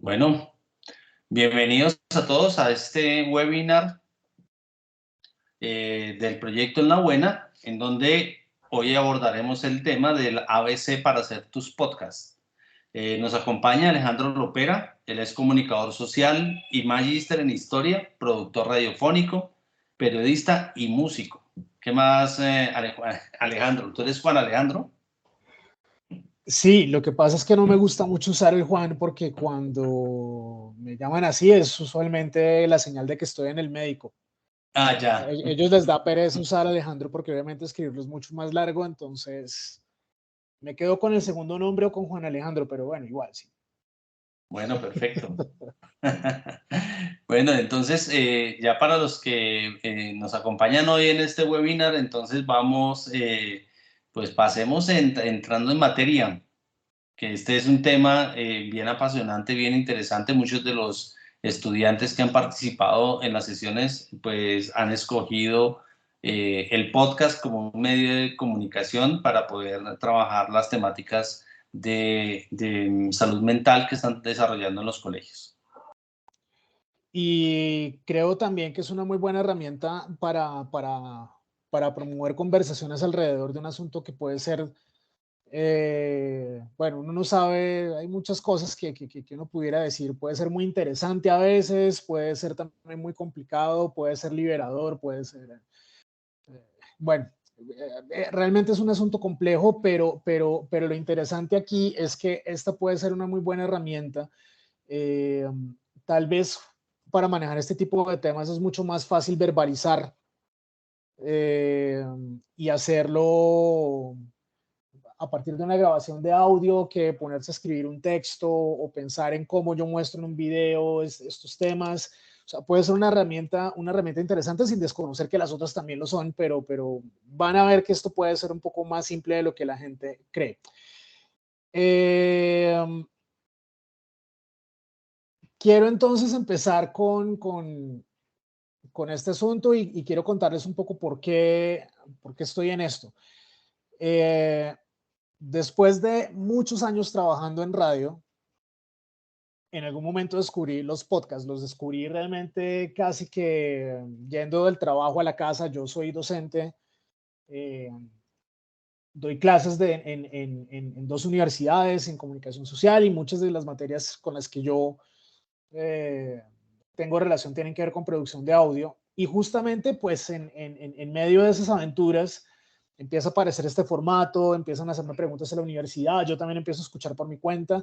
Bueno, bienvenidos a todos a este webinar del proyecto En la Buena, en donde hoy abordaremos el tema del ABC para hacer tus podcasts. Nos acompaña Alejandro Lopera, él es comunicador social y magíster en historia, productor radiofónico, periodista y músico. ¿Qué más, Alejandro? ¿Tú eres Juan Alejandro? Sí, lo que pasa es que no me gusta mucho usar el Juan porque cuando me llaman así es usualmente la señal de que estoy en el médico. Ah, ya. Ellos les da pereza usar Alejandro porque obviamente escribirlo es mucho más largo, entonces me quedo con el segundo nombre o con Juan Alejandro, pero bueno, igual sí. Bueno, perfecto. Bueno, entonces ya para los que nos acompañan hoy en este webinar, entonces vamos, pues pasemos entrando en materia, que este es un tema bien apasionante, bien interesante. Muchos de los estudiantes que han participado en las sesiones, pues han escogido el podcast como un medio de comunicación para poder trabajar las temáticas de salud mental que están desarrollando en los colegios. Y creo también que es una muy buena herramienta para promover conversaciones alrededor de un asunto que puede ser, bueno, uno no sabe, hay muchas cosas que uno pudiera decir, puede ser muy interesante a veces, puede ser también muy complicado, puede ser liberador, puede ser, bueno, realmente es un asunto complejo, pero lo interesante aquí es que esta puede ser una muy buena herramienta. Eh, Tal vez para manejar este tipo de temas es mucho más fácil verbalizar eh, y hacerlo a partir de una grabación de audio que ponerse a escribir un texto o pensar en cómo yo muestro en un video estos temas. O sea, puede ser una herramienta interesante sin desconocer que las otras también lo son, pero van a ver que esto puede ser un poco más simple de lo que la gente cree. Quiero entonces empezar con este asunto y quiero contarles un poco por qué estoy en esto. Eh, Después de muchos años trabajando en radio, en algún momento descubrí los podcasts, los descubrí realmente casi que yendo del trabajo a la casa. Yo soy docente, eh, doy clases en dos universidades en comunicación social y muchas de las materias con las que yo eh, tengo relación tienen que ver con producción de audio. Y justamente pues en medio de esas aventuras empieza a aparecer este formato, empiezan a hacerme preguntas en la universidad, yo también empiezo a escuchar por mi cuenta.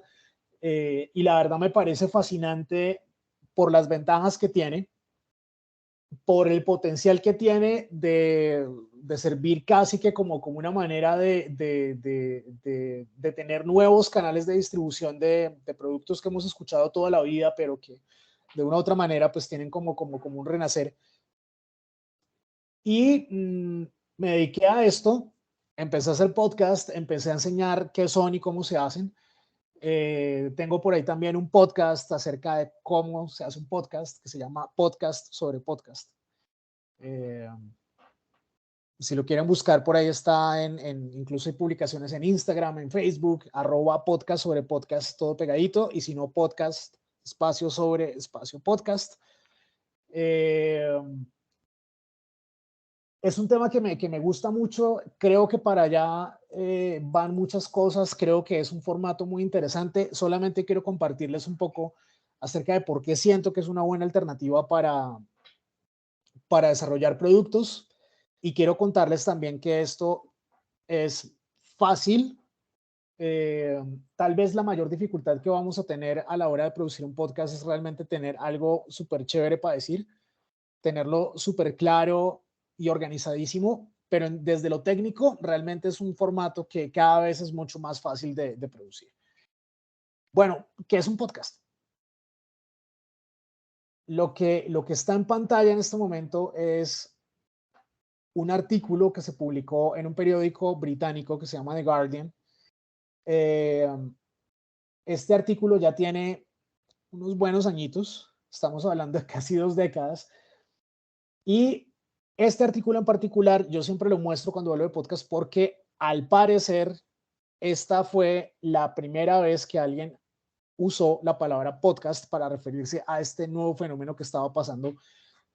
Y la verdad me parece fascinante por las ventajas que tiene, por el potencial que tiene de servir casi que como una manera de tener nuevos canales de distribución de productos que hemos escuchado toda la vida, pero que de una u otra manera pues tienen como un renacer. Y me dediqué a esto, empecé a hacer podcast, empecé a enseñar qué son y cómo se hacen. Tengo por ahí también un podcast acerca de cómo se hace un podcast que se llama Podcast sobre Podcast. Eh, si lo quieren buscar, por ahí está incluso hay publicaciones en Instagram, en Facebook, @podcast sobre podcast, todo pegadito, y si no, podcast, espacio sobre espacio podcast. Eh, es un tema que me gusta mucho, creo que para allá van muchas cosas, creo que es un formato muy interesante, solamente quiero compartirles un poco acerca de por qué siento que es una buena alternativa para desarrollar productos y quiero contarles también que esto es fácil. Eh, Tal vez la mayor dificultad que vamos a tener a la hora de producir un podcast es realmente tener algo súper chévere para decir, tenerlo súper claro y organizadísimo, pero desde lo técnico realmente es un formato que cada vez es mucho más fácil de producir. Bueno, ¿qué es un podcast? Lo que está en pantalla en este momento es un artículo que se publicó en un periódico británico que se llama The Guardian. Eh, este artículo ya tiene unos buenos añitos, estamos hablando de casi 2 décadas, y este artículo en particular yo siempre lo muestro cuando hablo de podcast porque al parecer esta fue la primera vez que alguien usó la palabra podcast para referirse a este nuevo fenómeno que estaba pasando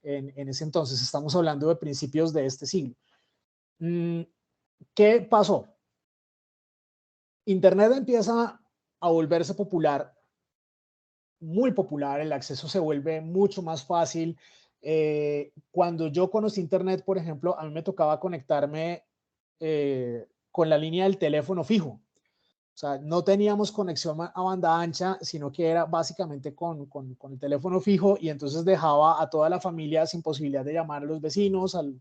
en ese entonces. Estamos hablando de principios de este siglo. ¿Qué pasó? Internet empieza a volverse popular, muy popular, el acceso se vuelve mucho más fácil. Cuando yo conocí Internet, por ejemplo, a mí me tocaba conectarme con la línea del teléfono fijo. O sea, no teníamos conexión a banda ancha, sino que era básicamente con el teléfono fijo, y entonces dejaba a toda la familia sin posibilidad de llamar a los vecinos, al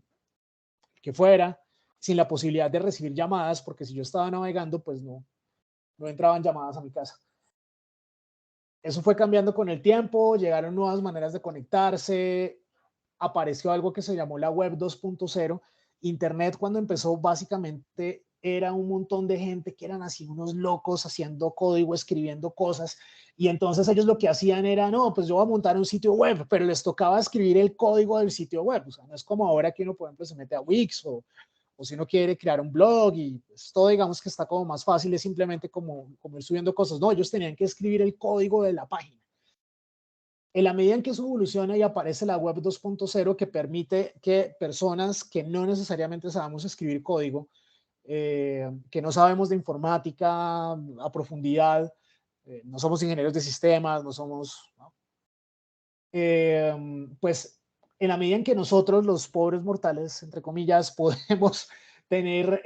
que fuera, sin la posibilidad de recibir llamadas, porque si yo estaba navegando, pues no entraban llamadas a mi casa. Eso fue cambiando con el tiempo, llegaron nuevas maneras de conectarse, apareció algo que se llamó la web 2.0. Internet, cuando empezó, básicamente era un montón de gente que eran así unos locos haciendo código, escribiendo cosas, y entonces ellos lo que hacían era, no, pues yo voy a montar un sitio web, pero les tocaba escribir el código del sitio web. O sea, no es como ahora que uno, por ejemplo, se mete a Wix o si uno quiere crear un blog y pues todo, digamos que está como más fácil, es simplemente como ir subiendo cosas. No, ellos tenían que escribir el código de la página. En la medida en que eso evoluciona y aparece la web 2.0, que permite que personas que no necesariamente sabemos escribir código, que no sabemos de informática a profundidad, no somos ingenieros de sistemas, no somos, ¿no? Pues en la medida en que nosotros, los pobres mortales, entre comillas, podemos tener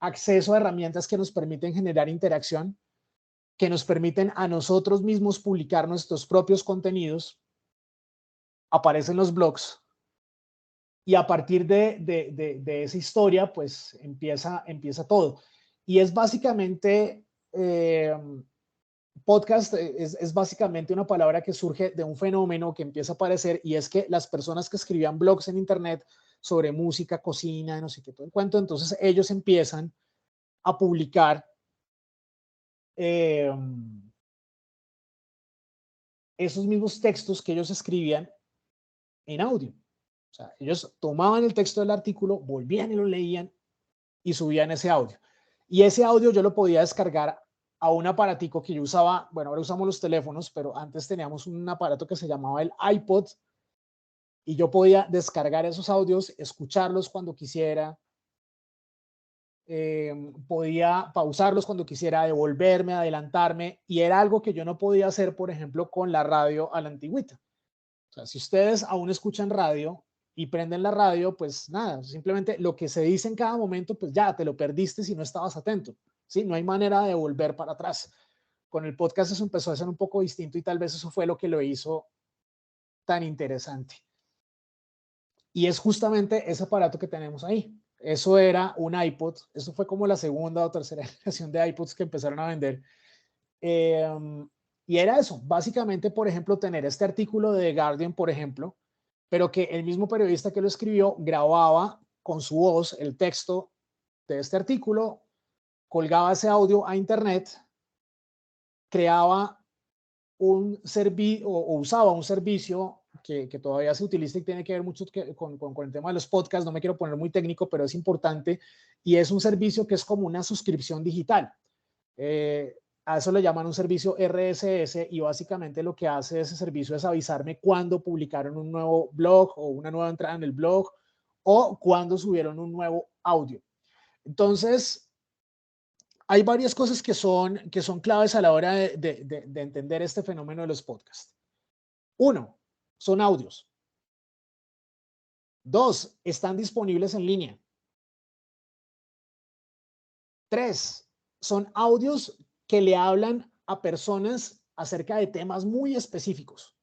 acceso a herramientas que nos permiten generar interacción, que nos permiten a nosotros mismos publicar nuestros propios contenidos, aparecen los blogs, y a partir de esa historia, pues empieza todo. Y es básicamente, podcast es básicamente una palabra que surge de un fenómeno que empieza a aparecer, y es que las personas que escribían blogs en internet sobre música, cocina, no sé qué, todo el cuento, entonces ellos empiezan a publicar esos mismos textos que ellos escribían en audio. O sea, ellos tomaban el texto del artículo, volvían y lo leían y subían ese audio. Y ese audio yo lo podía descargar a un aparatico que yo usaba. Bueno, ahora usamos los teléfonos, pero antes teníamos un aparato que se llamaba el iPod, y yo podía descargar esos audios, escucharlos cuando quisiera, podía pausarlos cuando quisiera, devolverme, adelantarme, y era algo que yo no podía hacer, por ejemplo, con la radio a la antigüita. O sea, si ustedes aún escuchan radio y prenden la radio, pues nada, simplemente lo que se dice en cada momento, pues ya te lo perdiste si no estabas atento, ¿sí? No hay manera de volver para atrás. Con el podcast eso empezó a ser un poco distinto, y tal vez eso fue lo que lo hizo tan interesante. Y es justamente ese aparato que tenemos ahí. Eso era un iPod. Eso fue como la segunda o tercera generación de iPods que empezaron a vender. Y era eso, básicamente, por ejemplo, tener este artículo de The Guardian, por ejemplo, pero que el mismo periodista que lo escribió grababa con su voz el texto de este artículo, colgaba ese audio a internet, creaba un servicio o usaba un servicio que todavía se utiliza y tiene que ver mucho con el tema de los podcasts. No me quiero poner muy técnico, pero es importante, y es un servicio que es como una suscripción digital. A eso le llaman un servicio RSS, y básicamente lo que hace ese servicio es avisarme cuando publicaron un nuevo blog o una nueva entrada en el blog, o cuando subieron un nuevo audio. Entonces, hay varias cosas que son claves a la hora de entender este fenómeno de los podcasts. Uno, son audios. Dos, están disponibles en línea. Tres, son audios que le hablan a personas acerca de temas muy específicos.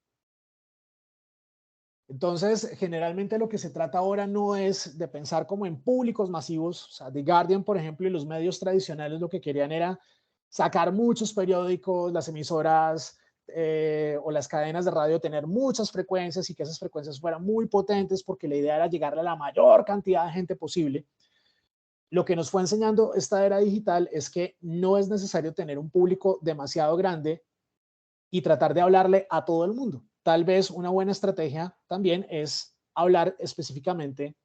Entonces, generalmente lo que se trata ahora no es de pensar como en públicos masivos. O sea, The Guardian, por ejemplo, y los medios tradicionales lo que querían era sacar muchos periódicos, las emisoras o las cadenas de radio, tener muchas frecuencias, y que esas frecuencias fueran muy potentes, porque la idea era llegarle a la mayor cantidad de gente posible. Lo que nos fue enseñando esta era digital es que no es necesario tener un público demasiado grande y tratar de hablarle a todo el mundo. Tal vez una buena estrategia también es hablar específicamente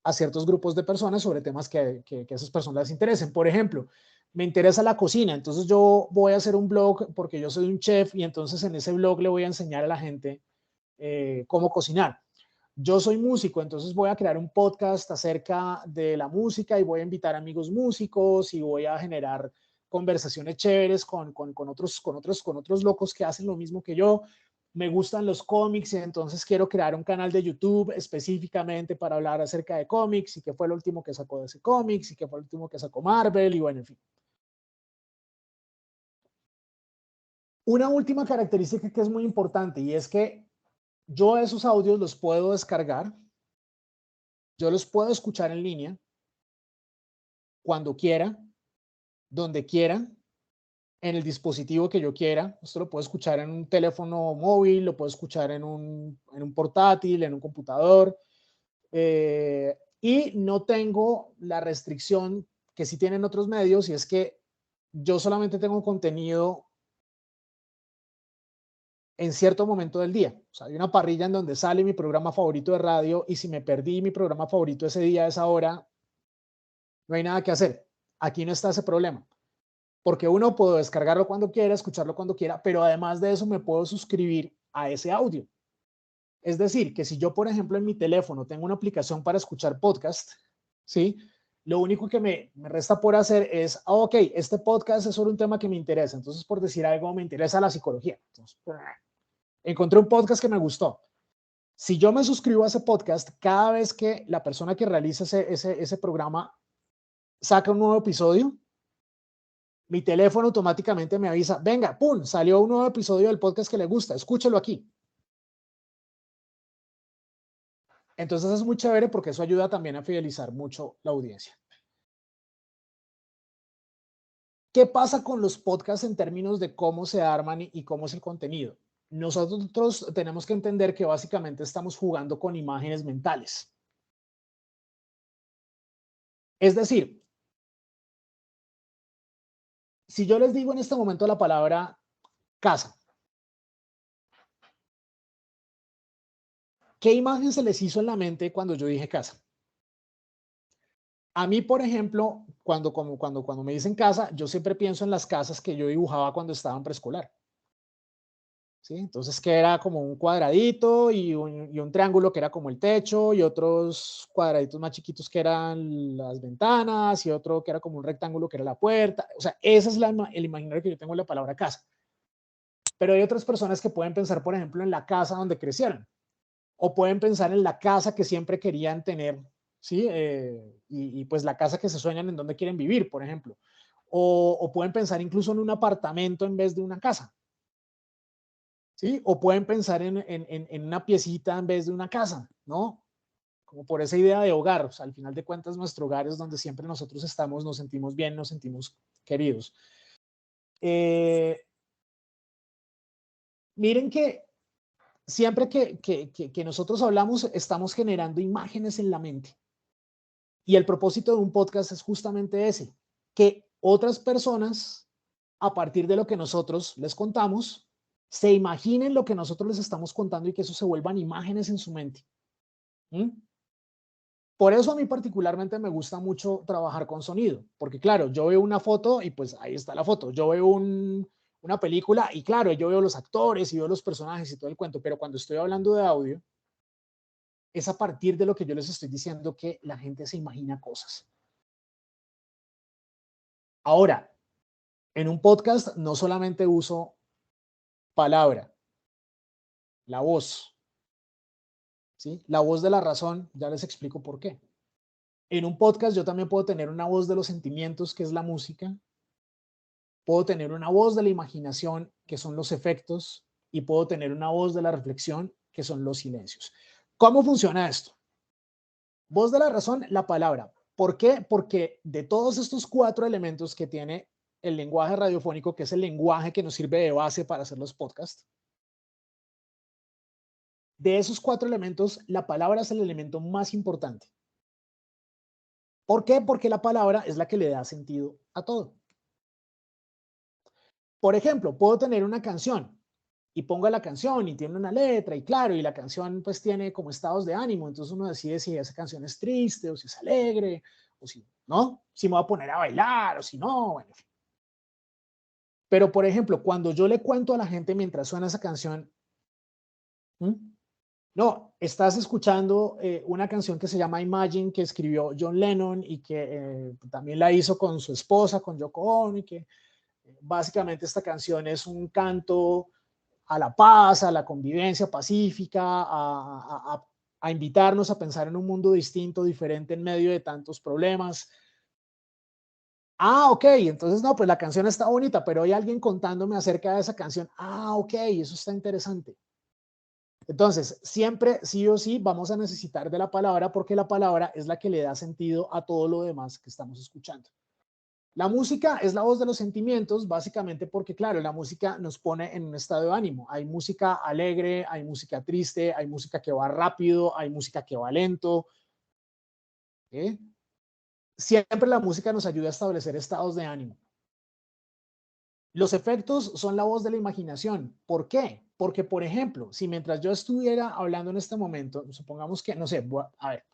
a ciertos grupos de personas sobre temas que a esas personas les interesen. Por ejemplo, me interesa la cocina, entonces yo voy a hacer un blog porque yo soy un chef y entonces en ese blog le voy a enseñar a la gente cómo cocinar. Yo soy músico, entonces voy a crear un podcast acerca de la música y voy a invitar amigos músicos y voy a generar conversaciones chéveres con otros locos que hacen lo mismo que yo. Me gustan los cómics y entonces quiero crear un canal de YouTube específicamente para hablar acerca de cómics y qué fue lo último que sacó de ese cómics y qué fue lo último que sacó Marvel y bueno, en fin. Una última característica que es muy importante y es que yo esos audios los puedo descargar, yo los puedo escuchar en línea cuando quiera, donde quiera, en el dispositivo que yo quiera. Esto lo puedo escuchar en un teléfono móvil, lo puedo escuchar en un portátil, en un computador. Y no tengo la restricción que sí tienen otros medios y es que yo solamente tengo contenido en cierto momento del día. O sea, hay una parrilla en donde sale mi programa favorito de radio y si me perdí mi programa favorito ese día, esa hora, no hay nada que hacer. Aquí no está ese problema. Porque uno puedo descargarlo cuando quiera, escucharlo cuando quiera, pero además de eso me puedo suscribir a ese audio. Es decir, que si yo, por ejemplo, en mi teléfono tengo una aplicación para escuchar podcast, ¿sí? Lo único que me resta por hacer es, ok, este podcast es sobre un tema que me interesa. Entonces, por decir algo, me interesa la psicología. Entonces, encontré un podcast que me gustó. Si yo me suscribo a ese podcast, cada vez que la persona que realiza ese programa saca un nuevo episodio, mi teléfono automáticamente me avisa, venga, pum, salió un nuevo episodio del podcast que le gusta, escúchelo aquí. Entonces es muy chévere porque eso ayuda también a fidelizar mucho la audiencia. ¿Qué pasa con los podcasts en términos de cómo se arman y cómo es el contenido? Nosotros tenemos que entender que básicamente estamos jugando con imágenes mentales. Es decir, si yo les digo en este momento la palabra casa, ¿qué imagen se les hizo en la mente cuando yo dije casa? A mí, por ejemplo, cuando me dicen casa, yo siempre pienso en las casas que yo dibujaba cuando estaba en preescolar. ¿Sí? Entonces, que era como un cuadradito y un triángulo que era como el techo y otros cuadraditos más chiquitos que eran las ventanas y otro que era como un rectángulo que era la puerta. O sea, ese es el imaginario que yo tengo en la palabra casa. Pero hay otras personas que pueden pensar, por ejemplo, en la casa donde crecieron o pueden pensar en la casa que siempre querían tener, ¿sí? Y pues la casa que se sueñan en donde quieren vivir, por ejemplo. O pueden pensar incluso en un apartamento en vez de una casa. ¿Sí? O pueden pensar en una piecita en vez de una casa, ¿no? Como por esa idea de hogar. O sea, al final de cuentas, nuestro hogar es donde siempre nosotros estamos, nos sentimos bien, nos sentimos queridos. Miren que siempre que nosotros hablamos, estamos generando imágenes en la mente. Y el propósito de un podcast es justamente ese, que otras personas, a partir de lo que nosotros les contamos, se imaginen lo que nosotros les estamos contando y que eso se vuelvan imágenes en su mente. ¿Mm? Por eso a mí particularmente me gusta mucho trabajar con sonido, porque claro, yo veo una foto y pues ahí está la foto. Yo veo una película y claro, yo veo los actores y veo los personajes y todo el cuento, pero cuando estoy hablando de audio, es a partir de lo que yo les estoy diciendo que la gente se imagina cosas. Ahora, en un podcast no solamente uso palabra, la voz, ¿sí? La voz de la razón, ya les explico por qué. En un podcast yo también puedo tener una voz de los sentimientos, que es la música, puedo tener una voz de la imaginación, que son los efectos, y puedo tener una voz de la reflexión, que son los silencios. ¿Cómo funciona esto? Voz de la razón, la palabra. ¿Por qué? Porque de todos estos 4 elementos que tiene el lenguaje radiofónico, que es el lenguaje que nos sirve de base para hacer los podcasts, de esos 4 elementos, la palabra es el elemento más importante. ¿Por qué? Porque la palabra es la que le da sentido a todo. Por ejemplo, puedo tener una canción y pongo la canción y tiene una letra y claro, y la canción pues tiene como estados de ánimo, entonces uno decide si esa canción es triste o si es alegre o si no, si me voy a poner a bailar o si no, bueno. Pero, por ejemplo, cuando yo le cuento a la gente mientras suena esa canción, no, estás escuchando una canción que se llama Imagine, que escribió John Lennon y que también la hizo con su esposa, con Yoko Ono, y que básicamente esta canción es un canto a la paz, a la convivencia pacífica, a invitarnos a pensar en un mundo distinto, diferente en medio de tantos problemas. Ah, ok, entonces no, pues la canción está bonita, pero hay alguien contándome acerca de esa canción. Ah, ok, eso está interesante. Entonces, siempre, sí o sí, vamos a necesitar de la palabra porque la palabra es la que le da sentido a todo lo demás que estamos escuchando. La música es la voz de los sentimientos, básicamente porque, claro, la música nos pone en un estado de ánimo. Hay música alegre, hay música triste, hay música que va rápido, hay música que va lento. ¿Eh? Siempre la música nos ayuda a establecer estados de ánimo. Los efectos son la voz de la imaginación. ¿Por qué? Porque, por ejemplo, si mientras yo estuviera hablando en este momento, supongamos que, no sé, a ver,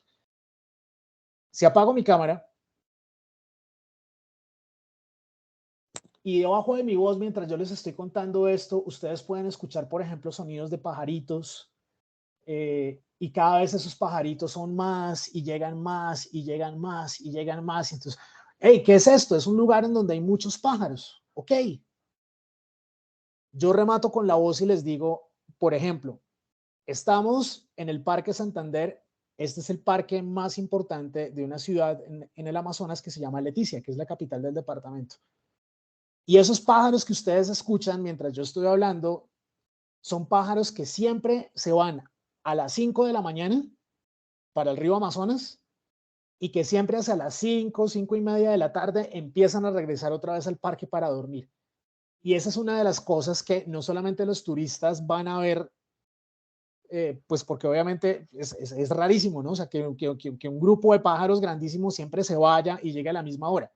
si apago mi cámara y debajo de mi voz, mientras yo les estoy contando esto, ustedes pueden escuchar, por ejemplo, sonidos de pajaritos, y cada vez esos pajaritos son más y llegan más y llegan más y llegan más. Entonces, hey, ¿qué es esto? Es un lugar en donde hay muchos pájaros. Ok. Yo remato con la voz y les digo, por ejemplo, estamos en el Parque Santander. Este es el parque más importante de una ciudad en el Amazonas que se llama Leticia, que es la capital del departamento. Y esos pájaros que ustedes escuchan mientras yo estoy hablando son pájaros que siempre se van a las 5 de la mañana para el río Amazonas y que siempre hacia las 5, 5 y media de la tarde empiezan a regresar otra vez al parque para dormir. Y esa es una de las cosas que no solamente los turistas van a ver, pues porque obviamente es rarísimo, ¿no? O sea, que un grupo de pájaros grandísimos siempre se vaya y llegue a la misma hora,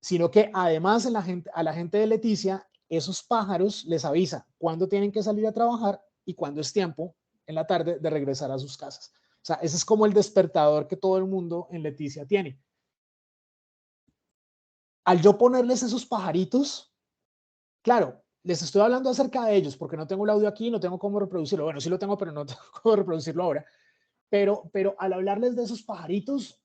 sino que además a la gente de Leticia, esos pájaros les avisa cuándo tienen que salir a trabajar y cuándo es tiempo en la tarde de regresar a sus casas. O sea, ese es como el despertador que todo el mundo en Leticia tiene. Al yo ponerles esos pajaritos, claro, les estoy hablando acerca de ellos porque no tengo el audio aquí, no tengo cómo reproducirlo. Bueno, sí lo tengo, pero no tengo cómo reproducirlo ahora. Pero al hablarles de esos pajaritos,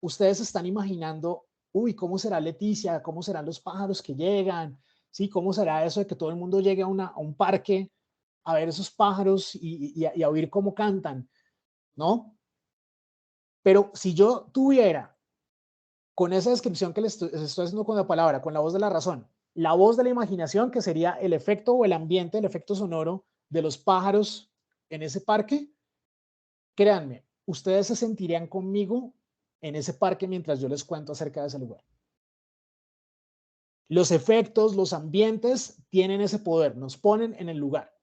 ustedes están imaginando, uy, ¿cómo será Leticia? ¿Cómo serán los pájaros que llegan? ¿Sí? ¿Cómo será eso de que todo el mundo llegue a un parque a ver esos pájaros y a oír cómo cantan? ¿No? Pero si yo tuviera, con esa descripción que les estoy haciendo con la palabra, con la voz de la razón, la voz de la imaginación, que sería el efecto o el ambiente, el efecto sonoro de los pájaros en ese parque, créanme, ustedes se sentirían conmigo en ese parque mientras yo les cuento acerca de ese lugar. Los efectos, los ambientes tienen ese poder, nos ponen en el lugar.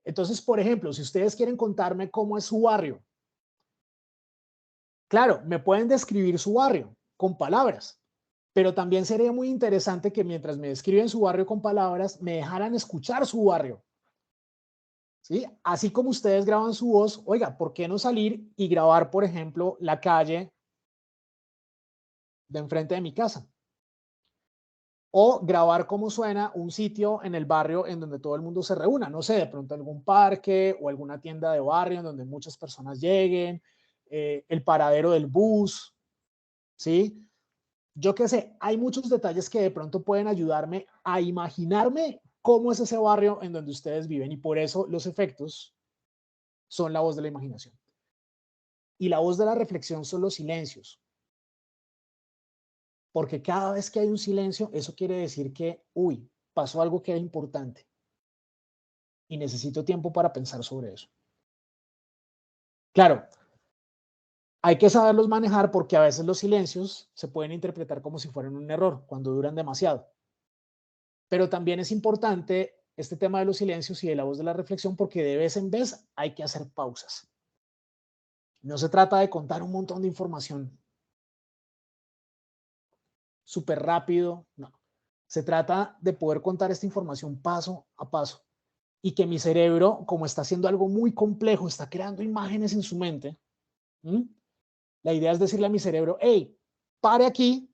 Entonces, por ejemplo, si ustedes quieren contarme cómo es su barrio, claro, me pueden describir su barrio con palabras, pero también sería muy interesante que mientras me describen su barrio con palabras, me dejaran escuchar su barrio. ¿Sí? Así como ustedes graban su voz, oiga, ¿por qué no salir y grabar, por ejemplo, la calle de enfrente de mi casa? O grabar cómo suena un sitio en el barrio en donde todo el mundo se reúna, no sé, de pronto algún parque o alguna tienda de barrio en donde muchas personas lleguen, el paradero del bus, ¿sí? Yo qué sé, hay muchos detalles que de pronto pueden ayudarme a imaginarme cómo es ese barrio en donde ustedes viven y por eso los efectos son la voz de la imaginación. Y la voz de la reflexión son los silencios. Porque cada vez que hay un silencio, eso quiere decir que, uy, pasó algo que era importante y necesito tiempo para pensar sobre eso. Claro, hay que saberlos manejar porque a veces los silencios se pueden interpretar como si fueran un error cuando duran demasiado. Pero también es importante este tema de los silencios y de la voz de la reflexión porque de vez en vez hay que hacer pausas. No se trata de contar un montón de información súper rápido, no. Se trata de poder contar esta información paso a paso y que mi cerebro, como está haciendo algo muy complejo, está creando imágenes en su mente, ¿m? La idea es decirle a mi cerebro, hey, pare aquí,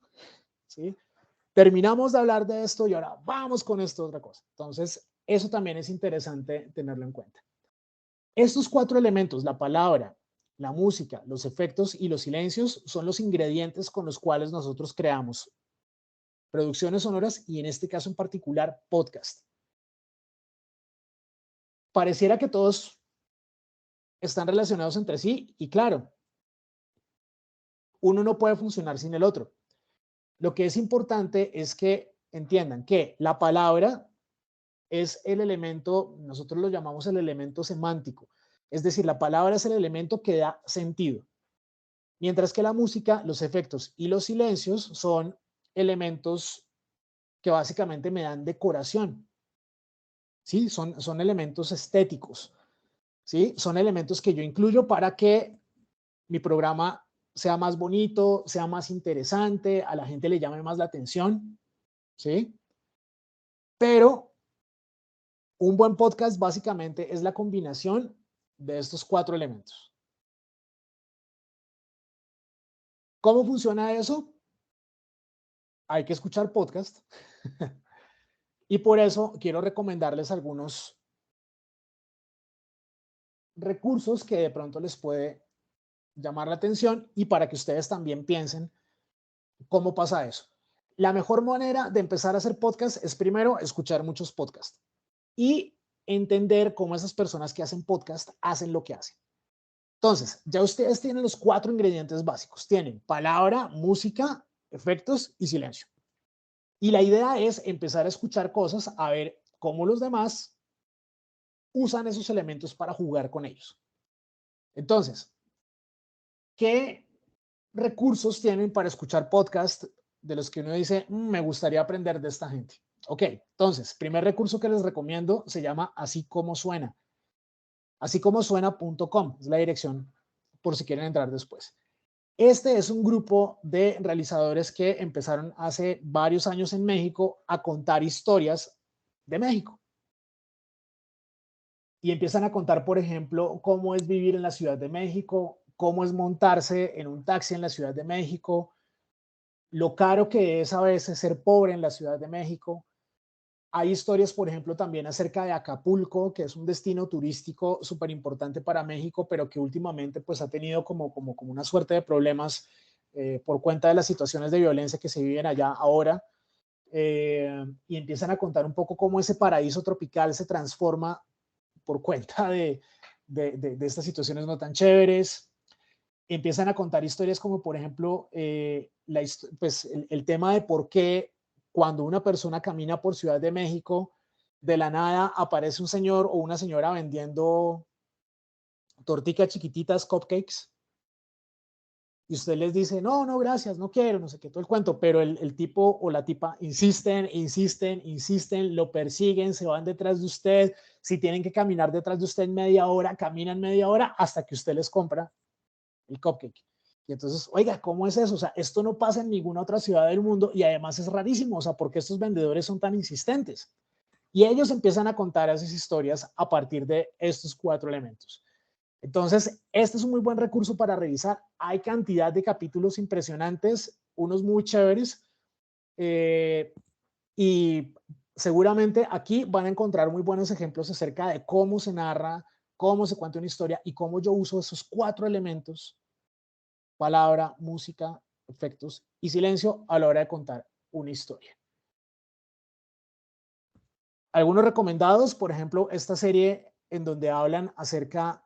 ¿sí? Terminamos de hablar de esto y ahora vamos con esto otra cosa. Entonces, eso también es interesante tenerlo en cuenta. Estos 4 elementos, la palabra, la música, los efectos y los silencios, son los ingredientes con los cuales nosotros creamos producciones sonoras y en este caso en particular podcast. Pareciera que todos están relacionados entre sí y claro, uno no puede funcionar sin el otro. Lo que es importante es que entiendan que la palabra es el elemento, nosotros lo llamamos el elemento semántico, es decir, la palabra es el elemento que da sentido, mientras que la música, los efectos y los silencios son elementos que básicamente me dan decoración, ¿sí? Son elementos estéticos, ¿sí? Son elementos que yo incluyo para que mi programa sea más bonito, sea más interesante, a la gente le llame más la atención, ¿sí? Pero un buen podcast básicamente es la combinación de estos 4 elementos. ¿Cómo funciona eso? Hay que escuchar podcast. Y por eso quiero recomendarles algunos recursos que de pronto les puede llamar la atención y para que ustedes también piensen cómo pasa eso. La mejor manera de empezar a hacer podcast es primero escuchar muchos podcasts y entender cómo esas personas que hacen podcast hacen lo que hacen. Entonces, ya ustedes tienen los 4 ingredientes básicos. Tienen palabra, música, efectos y silencio. Y la idea es empezar a escuchar cosas, a ver cómo los demás usan esos elementos para jugar con ellos. Entonces, ¿qué recursos tienen para escuchar podcast de los que uno dice, me gustaría aprender de esta gente? Ok, entonces, primer recurso que les recomiendo se llama Así Como Suena. Asícomosuena.com es la dirección por si quieren entrar después. Este es un grupo de realizadores que empezaron hace varios años en México a contar historias de México. Y empiezan a contar, por ejemplo, cómo es vivir en la Ciudad de México, cómo es montarse en un taxi en la Ciudad de México, lo caro que es a veces ser pobre en la Ciudad de México. Hay historias, por ejemplo, también acerca de Acapulco, que es un destino turístico súper importante para México, pero que últimamente pues ha tenido como una suerte de problemas por cuenta de las situaciones de violencia que se viven allá ahora. Y empiezan a contar un poco cómo ese paraíso tropical se transforma por cuenta de estas situaciones no tan chéveres. Empiezan a contar historias como, por ejemplo, pues el tema de por qué cuando una persona camina por Ciudad de México, de la nada aparece un señor o una señora vendiendo torticas chiquititas, cupcakes, y usted les dice, no, no, gracias, no quiero, no sé qué, todo el cuento, pero el tipo o la tipa insisten, insisten, insisten, lo persiguen, se van detrás de usted, si tienen que caminar detrás de usted media hora, caminan media hora hasta que usted les compra el cupcake. Y entonces, oiga, ¿cómo es eso? O sea, esto no pasa en ninguna otra ciudad del mundo y además es rarísimo, o sea, ¿por qué estos vendedores son tan insistentes? Y ellos empiezan a contar esas historias a partir de estos 4 elementos. Entonces, este es un muy buen recurso para revisar. Hay cantidad de capítulos impresionantes, unos muy chéveres, y seguramente aquí van a encontrar muy buenos ejemplos acerca de cómo se narra, cómo se cuenta una historia y cómo yo uso esos 4 elementos, palabra, música, efectos y silencio a la hora de contar una historia. Algunos recomendados, por ejemplo, esta serie en donde hablan acerca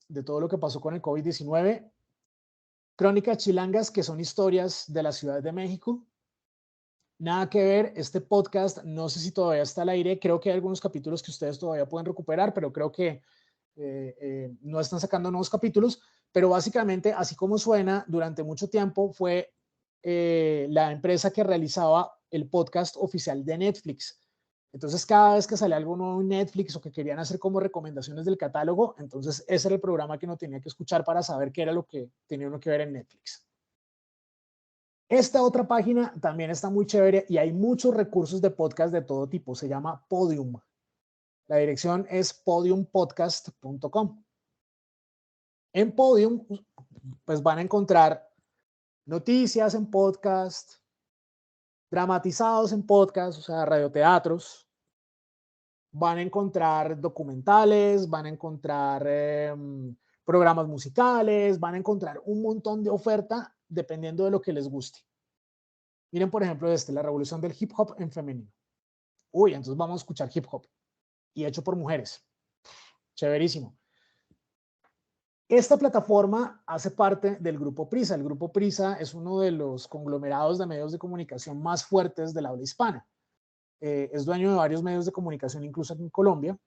de todo lo que pasó con el COVID-19, Crónicas Chilangas, que son historias de la Ciudad de México. Nada que ver, este podcast, no sé si todavía está al aire, creo que hay algunos capítulos que ustedes todavía pueden recuperar, pero creo que no están sacando nuevos capítulos, pero básicamente, así como suena, durante mucho tiempo fue la empresa que realizaba el podcast oficial de Netflix. Entonces, cada vez que sale algo nuevo en Netflix o que querían hacer como recomendaciones del catálogo, entonces ese era el programa que uno tenía que escuchar para saber qué era lo que tenía uno que ver en Netflix. Esta otra página también está muy chévere y hay muchos recursos de podcast de todo tipo. Se llama Podium. La dirección es podiumpodcast.com. En Podium, pues van a encontrar noticias en podcast, dramatizados en podcast, o sea, radioteatros. Van a encontrar documentales, van a encontrar programas musicales, van a encontrar un montón de oferta dependiendo de lo que les guste. Miren, por ejemplo, la revolución del hip hop en femenino. Uy, entonces vamos a escuchar hip hop y hecho por mujeres. Chéverísimo. Esta plataforma hace parte del Grupo Prisa. El Grupo Prisa es uno de los conglomerados de medios de comunicación más fuertes del habla hispana. Es dueño de varios medios de comunicación, incluso aquí en Colombia.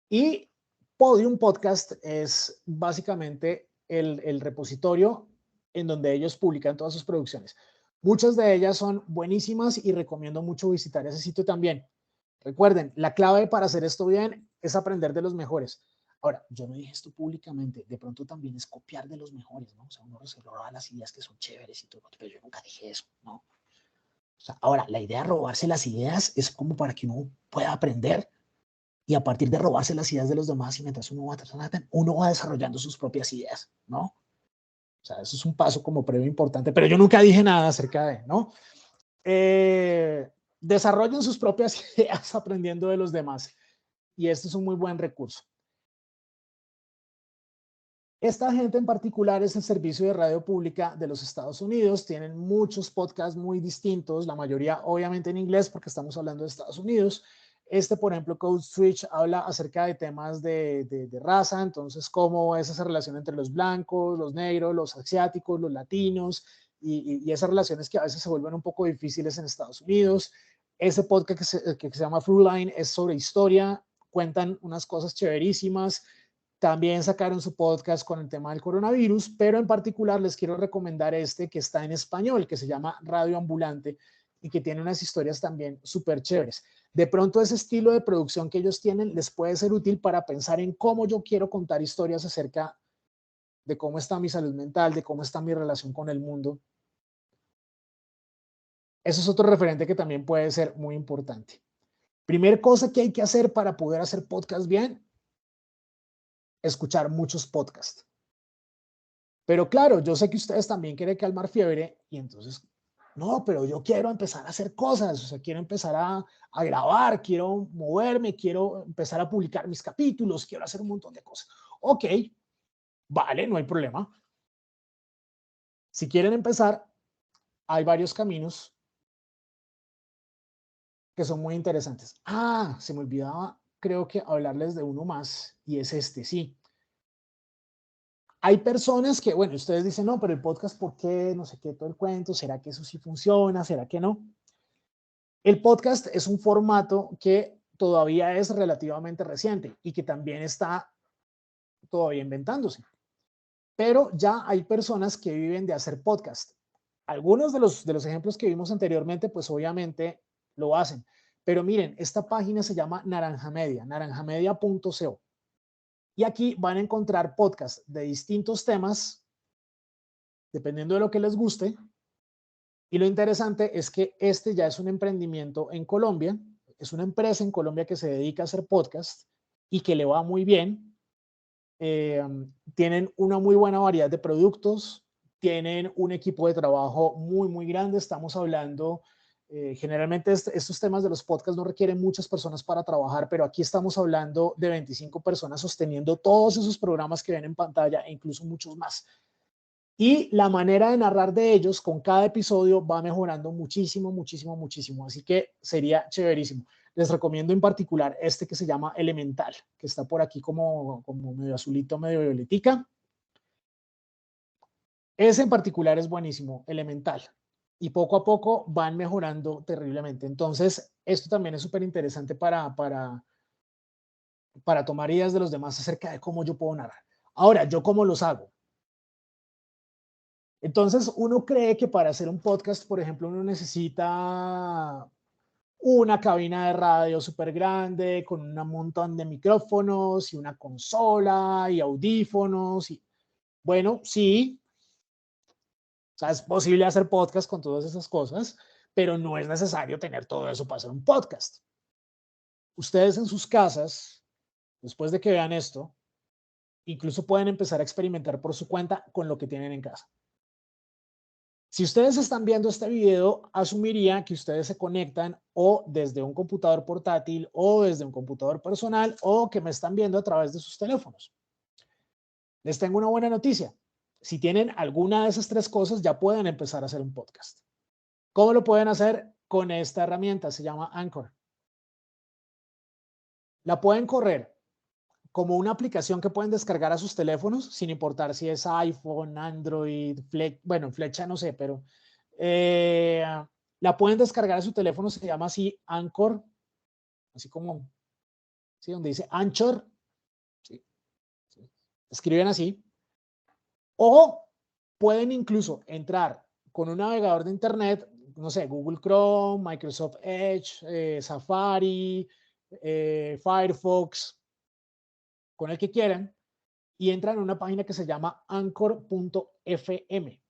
Y Podium Podcast es básicamente el repositorio en donde ellos publican todas sus producciones. Muchas de ellas son buenísimas y recomiendo mucho visitar ese sitio también. Recuerden, la clave para hacer esto bien es aprender de los mejores. Ahora, yo no dije esto públicamente, de pronto también es copiar de los mejores, ¿no? O sea, uno se roba las ideas que son chéveres y todo, pero yo nunca dije eso, ¿no? O sea, ahora, la idea de robarse las ideas es como para que uno pueda aprender y a partir de robarse las ideas de los demás y mientras uno va desarrollando sus propias ideas, ¿no? O sea, eso es un paso como previo importante, pero yo nunca dije nada acerca de, ¿no? Desarrollen sus propias ideas aprendiendo de los demás y esto es un muy buen recurso. Esta gente en particular es el Servicio de Radio Pública de los Estados Unidos. Tienen muchos podcasts muy distintos, la mayoría obviamente en inglés porque estamos hablando de Estados Unidos. Por ejemplo, Code Switch habla acerca de temas de raza, entonces cómo es esa relación entre los blancos, los negros, los asiáticos, los latinos y esas relaciones que a veces se vuelven un poco difíciles en Estados Unidos. Ese podcast que se llama Throughline es sobre historia, cuentan unas cosas chéverísimas. También sacaron su podcast con el tema del coronavirus, pero en particular les quiero recomendar que está en español, que se llama Radio Ambulante y que tiene unas historias también súper chéveres. De pronto ese estilo de producción que ellos tienen les puede ser útil para pensar en cómo yo quiero contar historias acerca de cómo está mi salud mental, de cómo está mi relación con el mundo. Eso es otro referente que también puede ser muy importante. Primer cosa que hay que hacer para poder hacer podcast bien, escuchar muchos podcasts. Pero claro, yo sé que ustedes también quieren calmar fiebre y entonces, no, pero yo quiero empezar a hacer cosas, o sea, quiero empezar a grabar, quiero moverme, quiero empezar a publicar mis capítulos, quiero hacer un montón de cosas. Ok, vale, no hay problema. Si quieren empezar, hay varios caminos que son muy interesantes. Ah, se me olvidaba, creo que hablarles de uno más y es sí. Hay personas que, bueno, ustedes dicen, no, pero el podcast, ¿por qué? No sé qué, todo el cuento, ¿será que eso sí funciona? ¿Será que no? El podcast es un formato que todavía es relativamente reciente y que también está todavía inventándose. Pero ya hay personas que viven de hacer podcast. Algunos de los ejemplos que vimos anteriormente, pues obviamente lo hacen. Pero miren, esta página se llama Naranja Media, naranjamedia.co. Y aquí van a encontrar podcasts de distintos temas, dependiendo de lo que les guste. Y lo interesante es que ya es un emprendimiento en Colombia, es una empresa en Colombia que se dedica a hacer podcast y que le va muy bien. Tienen una muy buena variedad de productos, tienen un equipo de trabajo muy, muy grande. Estamos hablando, generalmente estos temas de los podcasts no requieren muchas personas para trabajar, pero aquí estamos hablando de 25 personas sosteniendo todos esos programas que ven en pantalla e incluso muchos más. Y la manera de narrar de ellos con cada episodio va mejorando muchísimo, muchísimo, muchísimo. Así que sería chéverísimo. Les recomiendo en particular que se llama Elemental, que está por aquí como medio azulito, medio violetica. Ese en particular es buenísimo, Elemental. Y poco a poco van mejorando terriblemente. Entonces, esto también es súper interesante para tomar ideas de los demás acerca de cómo yo puedo narrar. Ahora, ¿yo cómo los hago? Entonces, uno cree que para hacer un podcast, por ejemplo, uno necesita una cabina de radio súper grande con un montón de micrófonos y una consola y audífonos. Bueno, sí, o sea, es posible hacer podcast con todas esas cosas, pero no es necesario tener todo eso para hacer un podcast. Ustedes en sus casas, después de que vean esto, Incluso pueden empezar a experimentar por su cuenta con lo que tienen en casa. Si ustedes están viendo este video, asumiría que ustedes se conectan o desde un computador portátil o desde un computador personal o que me están viendo a través de sus teléfonos. Les tengo una buena noticia. Si tienen alguna de esas tres cosas, ya pueden empezar a hacer un podcast. ¿Cómo lo pueden hacer? Con esta herramienta, se llama Anchor. La pueden correr como una aplicación que pueden descargar a sus teléfonos, sin importar si es iPhone, Android, bueno, Flecha no sé, pero la pueden descargar a su teléfono, se llama así Anchor, así como, ¿sí? Donde dice Anchor, ¿sí? ¿Sí? Escriben así, o pueden incluso entrar con un navegador de internet, no sé, Google Chrome, Microsoft Edge, Safari, Firefox, con el que quieran, y entran a una página que se llama anchor.fm.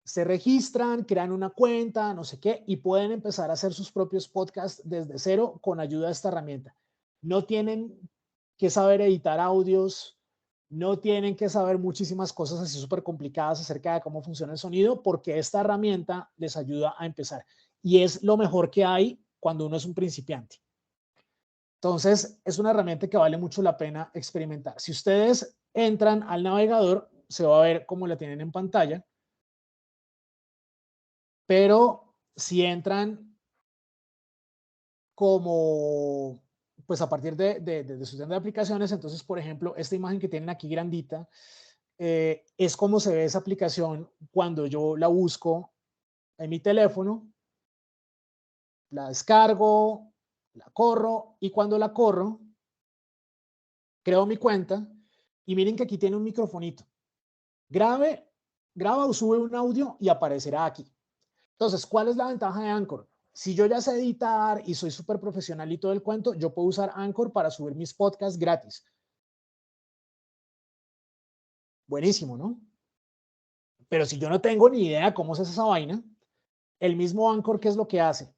Se registran, crean una cuenta, no sé qué, y pueden empezar a hacer sus propios podcasts desde cero con ayuda de esta herramienta. No tienen que saber editar audios, no tienen que saber muchísimas cosas así súper complicadas acerca de cómo funciona el sonido, porque esta herramienta les ayuda a empezar. Y es lo mejor que hay cuando uno es un principiante. Entonces, es una herramienta que vale mucho la pena experimentar. Si ustedes entran al navegador, se va a ver cómo la tienen en pantalla. Pero si entran como, pues a partir de su tienda de aplicaciones, entonces, por ejemplo, esta imagen que tienen aquí grandita, es como se ve esa aplicación cuando yo la busco en mi teléfono, la descargo, la corro, y cuando la corro, creo mi cuenta, y miren que aquí tiene un microfonito. Graba o sube un audio y aparecerá aquí. Entonces, ¿cuál es la ventaja de Anchor? Si yo ya sé editar y soy súper profesional y todo el cuento, yo puedo usar Anchor para subir mis podcasts gratis. Buenísimo, ¿no? Pero si yo no tengo ni idea cómo se hace esa vaina, el mismo Anchor, ¿qué es lo que hace?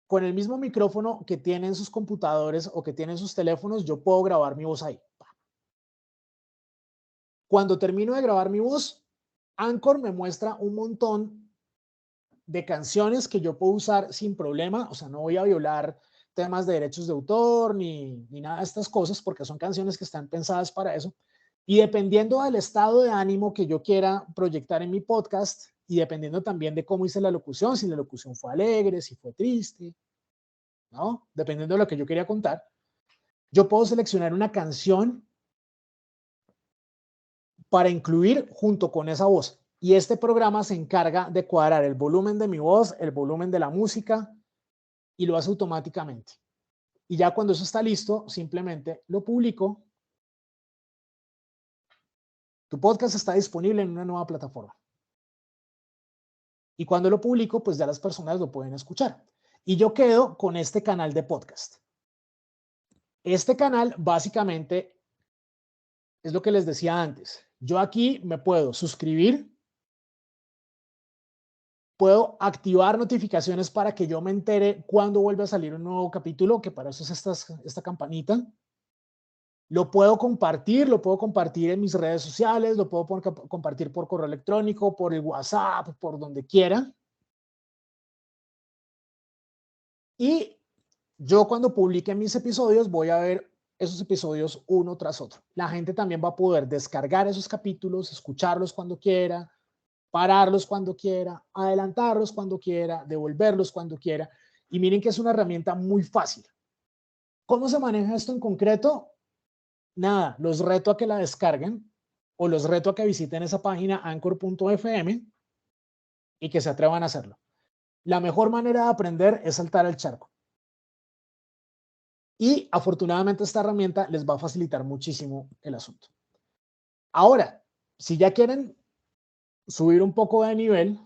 Con el mismo micrófono que tienen sus computadores o que tienen sus teléfonos, yo puedo grabar mi voz ahí. Cuando termino de grabar mi voz, Anchor me muestra un montón de canciones que yo puedo usar sin problema. O sea, no voy a violar temas de derechos de autor ni nada de estas cosas, porque son canciones que están pensadas para eso. Y dependiendo del estado de ánimo que yo quiera proyectar en mi podcast, y dependiendo también de cómo hice la locución, si la locución fue alegre, si fue triste, ¿no? Dependiendo de lo que yo quería contar, yo puedo seleccionar una canción para incluir junto con esa voz. Y este programa se encarga de cuadrar el volumen de mi voz, el volumen de la música, y lo hace automáticamente. Y ya cuando eso está listo, simplemente lo publico. Tu podcast está disponible en una nueva plataforma. Y cuando lo publico, pues ya las personas lo pueden escuchar. Y yo quedo con este canal de podcast. Este canal básicamente es lo que les decía antes. Yo aquí me puedo suscribir, puedo activar notificaciones para que yo me entere cuando vuelve a salir un nuevo capítulo, que para eso es esta campanita. Lo puedo compartir en mis redes sociales, lo puedo compartir por correo electrónico, por el WhatsApp, por donde quiera. Y yo cuando publique mis episodios voy a ver esos episodios uno tras otro. La gente también va a poder descargar esos capítulos, escucharlos cuando quiera, pararlos cuando quiera, adelantarlos cuando quiera, devolverlos cuando quiera. Y miren que es una herramienta muy fácil. ¿Cómo se maneja esto en concreto? Nada, los reto a que la descarguen o los reto a que visiten esa página anchor.fm y que se atrevan a hacerlo. La mejor manera de aprender es saltar el charco. Y afortunadamente esta herramienta les va a facilitar muchísimo el asunto. Ahora, si ya quieren subir un poco de nivel,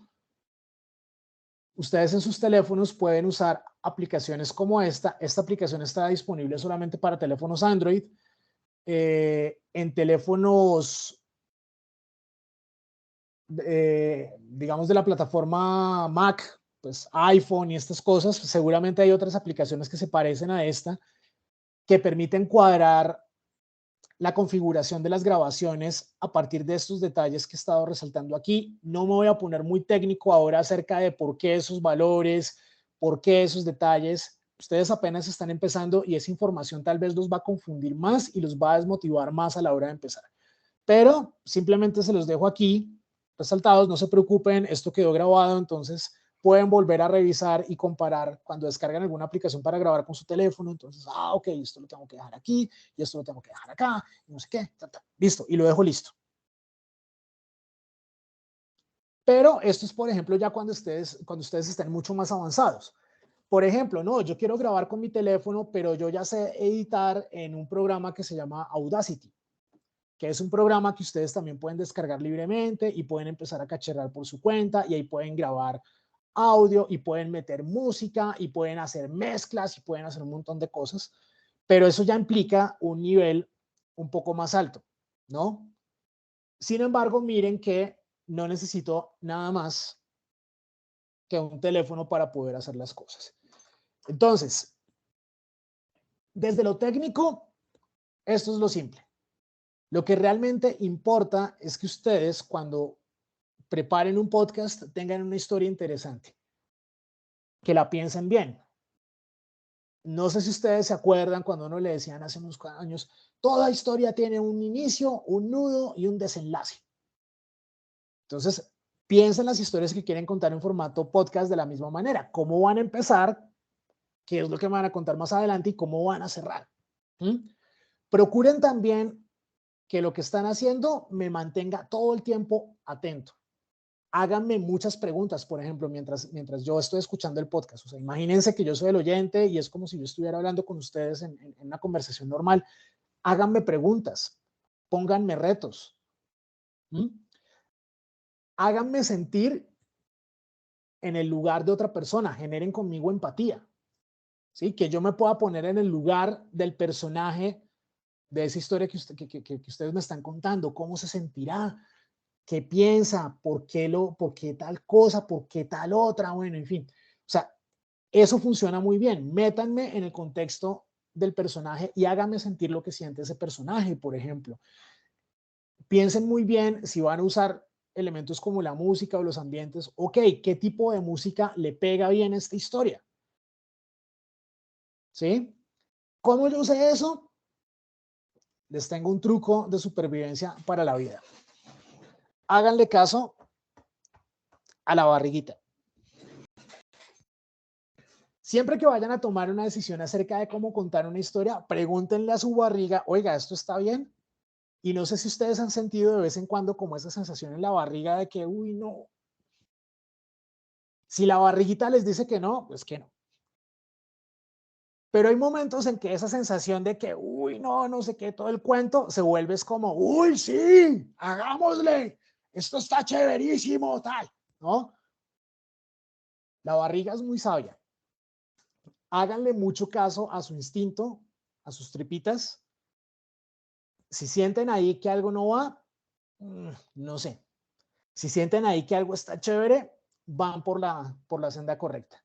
ustedes en sus teléfonos pueden usar aplicaciones como esta. Esta aplicación está disponible solamente para teléfonos Android. En teléfonos, digamos, de la plataforma Mac, pues iPhone y estas cosas, seguramente hay otras aplicaciones que se parecen a esta, que permiten cuadrar la configuración de las grabaciones a partir de estos detalles que he estado resaltando aquí. No me voy a poner muy técnico ahora acerca de por qué esos valores, por qué esos detalles. Ustedes apenas están empezando y esa información tal vez los va a confundir más y los va a desmotivar más a la hora de empezar. Pero simplemente se los dejo aquí resaltados, no se preocupen, esto quedó grabado, entonces pueden volver a revisar y comparar cuando descargan alguna aplicación para grabar con su teléfono. Entonces, ok, esto lo tengo que dejar aquí y esto lo tengo que dejar acá, no sé qué, listo, y lo dejo listo. Pero esto es, por ejemplo, ya cuando ustedes estén mucho más avanzados. Por ejemplo, no, yo quiero grabar con mi teléfono, pero yo ya sé editar en un programa que se llama Audacity, que es un programa que ustedes también pueden descargar libremente y pueden empezar a cacharrar por su cuenta y ahí pueden grabar audio y pueden meter música y pueden hacer mezclas y pueden hacer un montón de cosas, pero eso ya implica un nivel un poco más alto, ¿no? Sin embargo, miren que no necesito nada más que un teléfono para poder hacer las cosas. Entonces, desde lo técnico, esto es lo simple. Lo que realmente importa es que ustedes, cuando preparen un podcast, tengan una historia interesante, que la piensen bien. No sé si ustedes se acuerdan cuando uno le decían hace unos años, toda historia tiene un inicio, un nudo y un desenlace. Entonces, piensen las historias que quieren contar en formato podcast de la misma manera. ¿Cómo van a empezar? ¿Qué es lo que van a contar más adelante? ¿Y cómo van a cerrar? Procuren también que lo que están haciendo me mantenga todo el tiempo atento. Háganme muchas preguntas, por ejemplo, mientras yo estoy escuchando el podcast. O sea, imagínense que yo soy el oyente y es como si yo estuviera hablando con ustedes en una conversación normal. Háganme preguntas, pónganme retos. Háganme sentir en el lugar de otra persona, generen conmigo empatía. ¿Sí? Que yo me pueda poner en el lugar del personaje de esa historia que ustedes me están contando. ¿Cómo se sentirá? ¿Qué piensa? ¿Por qué tal cosa? ¿Por qué tal otra? Bueno, en fin. O sea, eso funciona muy bien. Métanme en el contexto del personaje y háganme sentir lo que siente ese personaje, por ejemplo. Piensen muy bien si van a usar elementos como la música o los ambientes. Ok, ¿qué tipo de música le pega bien a esta historia? ¿Sí? ¿Cómo yo usé eso? Les tengo un truco de supervivencia para la vida. Háganle caso a la barriguita. Siempre que vayan a tomar una decisión acerca de cómo contar una historia, pregúntenle a su barriga, oiga, ¿esto está bien? Y no sé si ustedes han sentido de vez en cuando como esa sensación en la barriga de que, uy, no. Si la barriguita les dice que no, pues que no. Pero hay momentos en que esa sensación de que, uy, no, no sé qué, todo el cuento se vuelve es como, uy, sí, hagámosle, esto está chéverísimo, tal, ¿no? La barriga es muy sabia. Háganle mucho caso a su instinto, a sus tripitas. Si sienten ahí que algo no va, no sé. Si sienten ahí que algo está chévere, van por la senda correcta.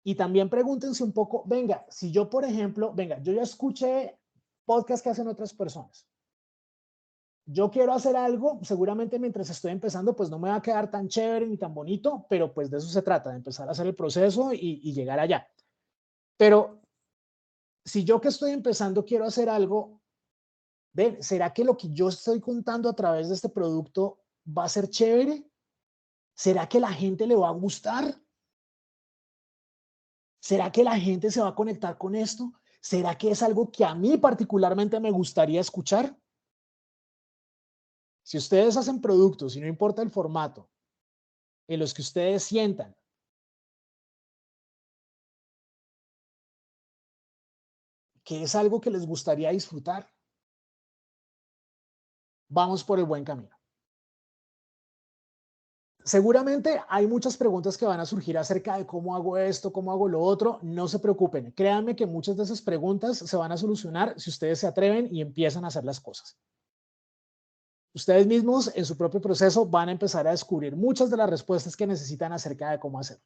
Y también pregúntense un poco, venga, si yo, por ejemplo, venga, yo ya escuché podcasts que hacen otras personas. Yo quiero hacer algo, seguramente mientras estoy empezando, pues no me va a quedar tan chévere ni tan bonito, pero pues de eso se trata, de empezar a hacer el proceso y llegar allá. Pero si yo que estoy empezando quiero hacer algo, ven, ¿será que lo que yo estoy contando a través de este producto va a ser chévere? ¿Será que la gente le va a gustar? ¿Será que la gente se va a conectar con esto? ¿Será que es algo que a mí particularmente me gustaría escuchar? Si ustedes hacen productos y no importa el formato, en los que ustedes sientan que es algo que les gustaría disfrutar, vamos por el buen camino. Seguramente hay muchas preguntas que van a surgir acerca de cómo hago esto, cómo hago lo otro. No se preocupen. Créanme que muchas de esas preguntas se van a solucionar si ustedes se atreven y empiezan a hacer las cosas. Ustedes mismos en su propio proceso van a empezar a descubrir muchas de las respuestas que necesitan acerca de cómo hacerlo.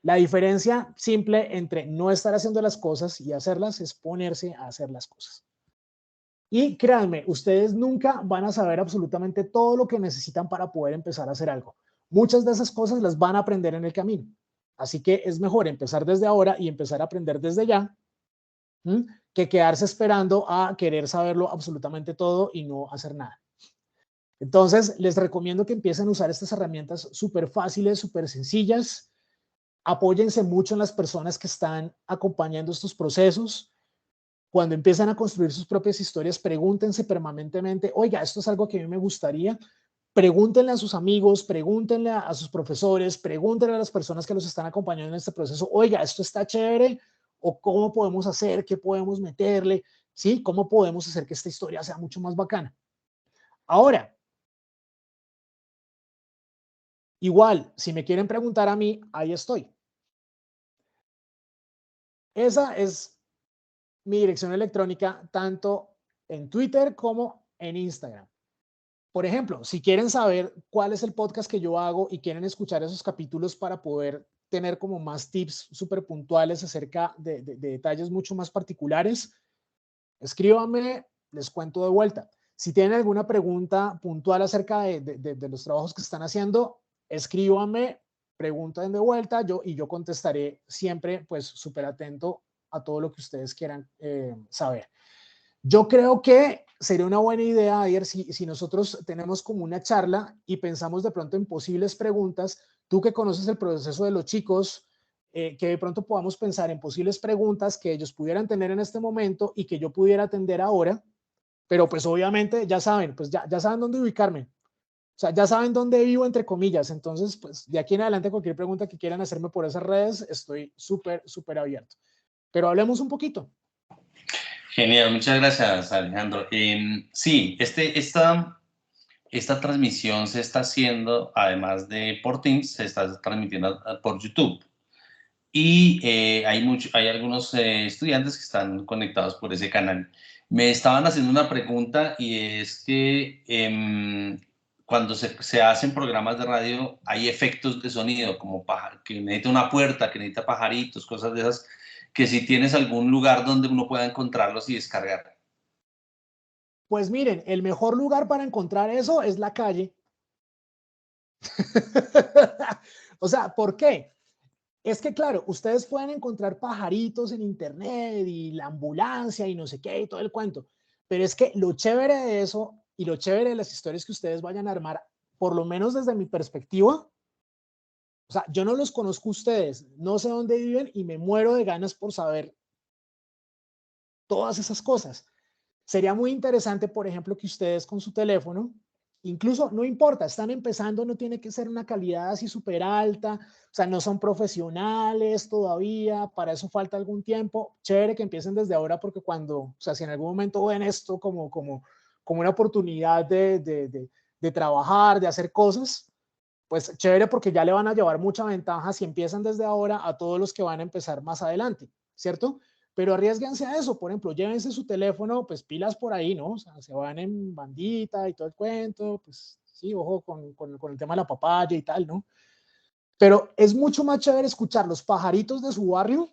La diferencia simple entre no estar haciendo las cosas y hacerlas es ponerse a hacer las cosas. Y créanme, ustedes nunca van a saber absolutamente todo lo que necesitan para poder empezar a hacer algo. Muchas de esas cosas las van a aprender en el camino. Así que es mejor empezar desde ahora y empezar a aprender desde ya, que quedarse esperando a querer saberlo absolutamente todo y no hacer nada. Entonces, les recomiendo que empiecen a usar estas herramientas súper fáciles, súper sencillas. Apóyense mucho en las personas que están acompañando estos procesos. Cuando empiezan a construir sus propias historias, pregúntense permanentemente, oiga, esto es algo que a mí me gustaría. Pregúntenle a sus amigos, pregúntenle a sus profesores, pregúntenle a las personas que los están acompañando en este proceso, oiga, esto está chévere, o cómo podemos hacer, qué podemos meterle, ¿sí? ¿Cómo podemos hacer que esta historia sea mucho más bacana? Ahora, igual, si me quieren preguntar a mí, ahí estoy. Esa es mi dirección electrónica, tanto en Twitter como en Instagram. Por ejemplo, si quieren saber cuál es el podcast que yo hago y quieren escuchar esos capítulos para poder tener como más tips súper puntuales acerca de detalles mucho más particulares, escríbanme, les cuento de vuelta. Si tienen alguna pregunta puntual acerca de los trabajos que están haciendo, escríbanme, pregunten de vuelta yo contestaré siempre pues súper atento a todo lo que ustedes quieran saber. Yo creo que sería una buena idea, Ayer, si nosotros tenemos como una charla y pensamos de pronto en posibles preguntas, tú que conoces el proceso de los chicos, que de pronto podamos pensar en posibles preguntas que ellos pudieran tener en este momento y que yo pudiera atender ahora, pero pues obviamente ya saben, pues ya saben dónde ubicarme. O sea, ya saben dónde vivo, entre comillas. Entonces, pues de aquí en adelante, cualquier pregunta que quieran hacerme por esas redes, estoy súper, súper abierto. Pero hablemos un poquito. Genial, muchas gracias, Alejandro. Sí, esta transmisión se está haciendo, además de por Teams, se está transmitiendo por YouTube. Y hay algunos estudiantes que están conectados por ese canal. Me estaban haciendo una pregunta y es que cuando se hacen programas de radio hay efectos de sonido, como que necesita una puerta, que necesita pajaritos, cosas de esas, que si tienes algún lugar donde uno pueda encontrarlos y descargar. Pues miren, el mejor lugar para encontrar eso es la calle. O sea, ¿por qué? Es que, claro, ustedes pueden encontrar pajaritos en internet y la ambulancia y no sé qué y todo el cuento, pero es que lo chévere de eso y lo chévere de las historias que ustedes vayan a armar, por lo menos desde mi perspectiva, o sea, yo no los conozco a ustedes, no sé dónde viven y me muero de ganas por saber todas esas cosas. Sería muy interesante, por ejemplo, que ustedes con su teléfono, incluso no importa, están empezando, no tiene que ser una calidad así súper alta, o sea, no son profesionales todavía, para eso falta algún tiempo. Chévere que empiecen desde ahora porque cuando, o sea, si en algún momento ven esto como una oportunidad de trabajar, de hacer cosas, pues chévere porque ya le van a llevar mucha ventaja si empiezan desde ahora a todos los que van a empezar más adelante, ¿cierto? Pero arriesguense a eso, por ejemplo, llévense su teléfono, pues pilas por ahí, ¿no? O sea, se van en bandita y todo el cuento, pues sí, ojo con el tema de la papaya y tal, ¿no? Pero es mucho más chévere escuchar los pajaritos de su barrio,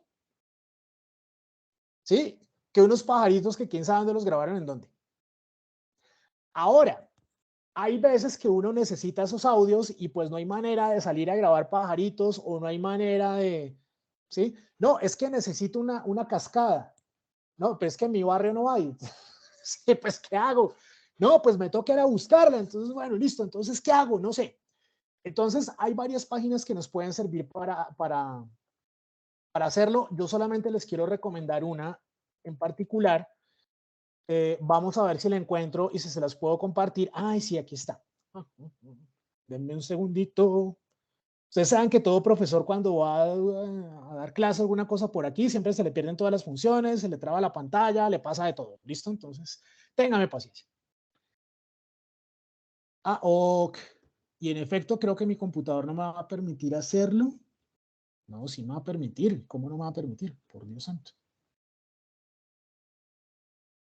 ¿sí? Que unos pajaritos que quién sabe dónde los grabaron en dónde. Ahora, hay veces que uno necesita esos audios y pues no hay manera de salir a grabar pajaritos o no hay manera de, ¿sí? No, es que necesito una cascada. No, pero es que en mi barrio no hay. Sí, pues, ¿qué hago? No, pues me toca ir a buscarla. Entonces, bueno, listo. Entonces, ¿qué hago? No sé. Entonces, hay varias páginas que nos pueden servir para hacerlo. Yo solamente les quiero recomendar una en particular. Vamos a ver si la encuentro y si se las puedo compartir. Ay, sí, aquí está. Denme un segundito. Ustedes saben que todo profesor cuando va a dar clase alguna cosa por aquí, siempre se le pierden todas las funciones, se le traba la pantalla, le pasa de todo. ¿Listo? Entonces, téngame paciencia. Ah, ok. Y en efecto, creo que mi computador no me va a permitir hacerlo. No, sí me va a permitir. ¿Cómo no me va a permitir? Por Dios santo.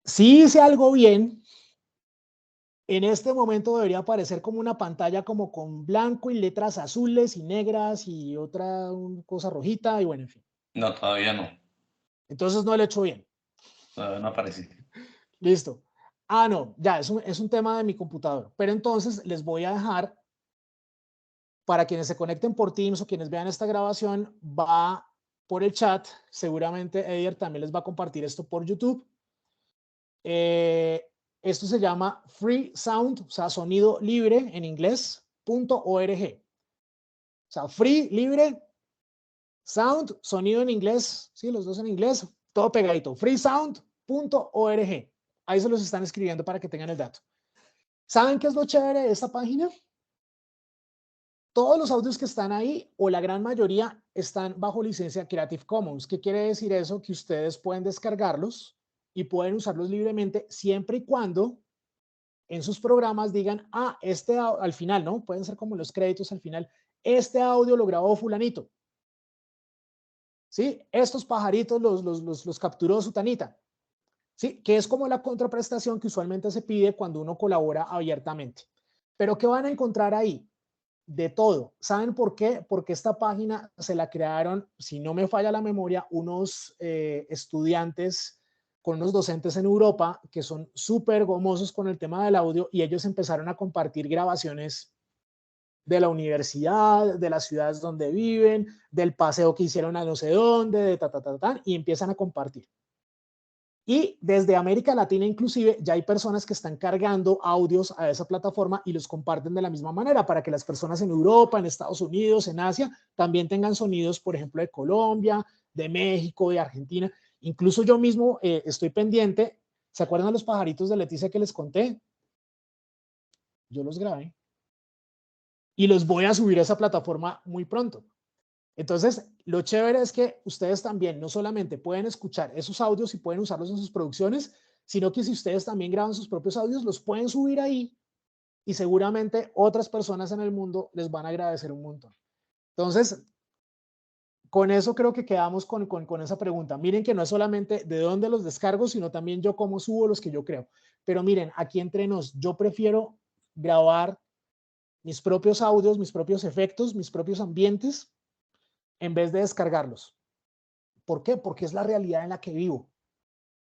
Si hice algo bien, en este momento debería aparecer como una pantalla como con blanco y letras azules y negras y otra cosa rojita y bueno, en fin. No, todavía no. Entonces no lo he hecho bien. Todavía no aparece. Listo. Ah, no, ya, es un tema de mi computador. Pero entonces les voy a dejar, para quienes se conecten por Teams o quienes vean esta grabación, va por el chat. Seguramente Eder también les va a compartir esto por YouTube. Esto se llama Free Sound, o sea, sonido libre en inglés, .org. O sea, free, libre, sound, sonido en inglés, sí, los dos en inglés, todo pegadito, freesound.org. Ahí se los están escribiendo para que tengan el dato. ¿Saben qué es lo chévere de esta página? Todos los audios que están ahí, o la gran mayoría, están bajo licencia Creative Commons. ¿Qué quiere decir eso? Que ustedes pueden descargarlos y pueden usarlos libremente siempre y cuando en sus programas digan, ah, al final, ¿no? Pueden ser como los créditos al final, este audio lo grabó fulanito. ¿Sí? Estos pajaritos los capturó sutanita. ¿Sí? Que es como la contraprestación que usualmente se pide cuando uno colabora abiertamente. Pero ¿qué van a encontrar ahí? De todo. ¿Saben por qué? Porque esta página se la crearon, si no me falla la memoria, unos estudiantes con unos docentes en Europa que son súper gomosos con el tema del audio, y ellos empezaron a compartir grabaciones de la universidad, de las ciudades donde viven, del paseo que hicieron a no sé dónde, de y empiezan a compartir. Y desde América Latina inclusive ya hay personas que están cargando audios a esa plataforma y los comparten de la misma manera para que las personas en Europa, en Estados Unidos, en Asia, también tengan sonidos, por ejemplo, de Colombia, de México, de Argentina. Incluso yo mismo estoy pendiente. ¿Se acuerdan de los pajaritos de Leticia que les conté? Yo los grabé y los voy a subir a esa plataforma muy pronto. Entonces, lo chévere es que ustedes también no solamente pueden escuchar esos audios y pueden usarlos en sus producciones, sino que si ustedes también graban sus propios audios, los pueden subir ahí y seguramente otras personas en el mundo les van a agradecer un montón. Entonces, con eso creo que quedamos con esa pregunta. Miren que no es solamente de dónde los descargo, sino también yo cómo subo los que yo creo. Pero miren, aquí entre nos, yo prefiero grabar mis propios audios, mis propios efectos, mis propios ambientes, en vez de descargarlos. ¿Por qué? Porque es la realidad en la que vivo.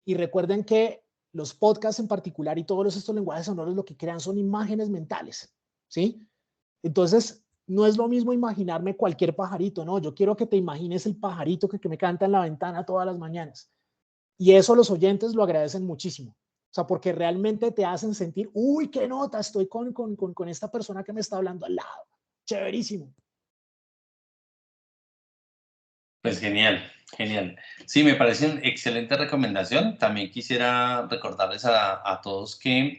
Y recuerden que los podcasts en particular y todos estos lenguajes sonoros lo que crean son imágenes mentales, ¿sí? Entonces, no es lo mismo imaginarme cualquier pajarito, no, yo quiero que te imagines el pajarito que me canta en la ventana todas las mañanas. Y eso los oyentes lo agradecen muchísimo. O sea, porque realmente te hacen sentir, uy, qué nota, estoy con esta persona que me está hablando al lado. Chéverísimo. Pues genial, genial. Sí, me parece una excelente recomendación. También quisiera recordarles a todos que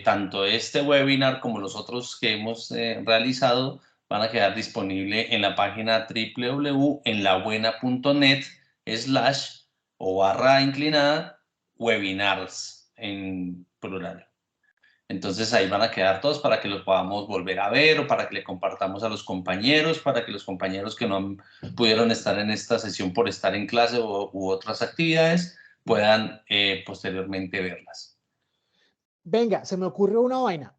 tanto este webinar como los otros que hemos realizado van a quedar disponibles en la página www.enlabuena.net/webinars en plural. Entonces ahí van a quedar todos para que los podamos volver a ver o para que le compartamos a los compañeros, para que los compañeros que no pudieron estar en esta sesión por estar en clase u otras actividades puedan posteriormente verlas. Venga, se me ocurrió una vaina.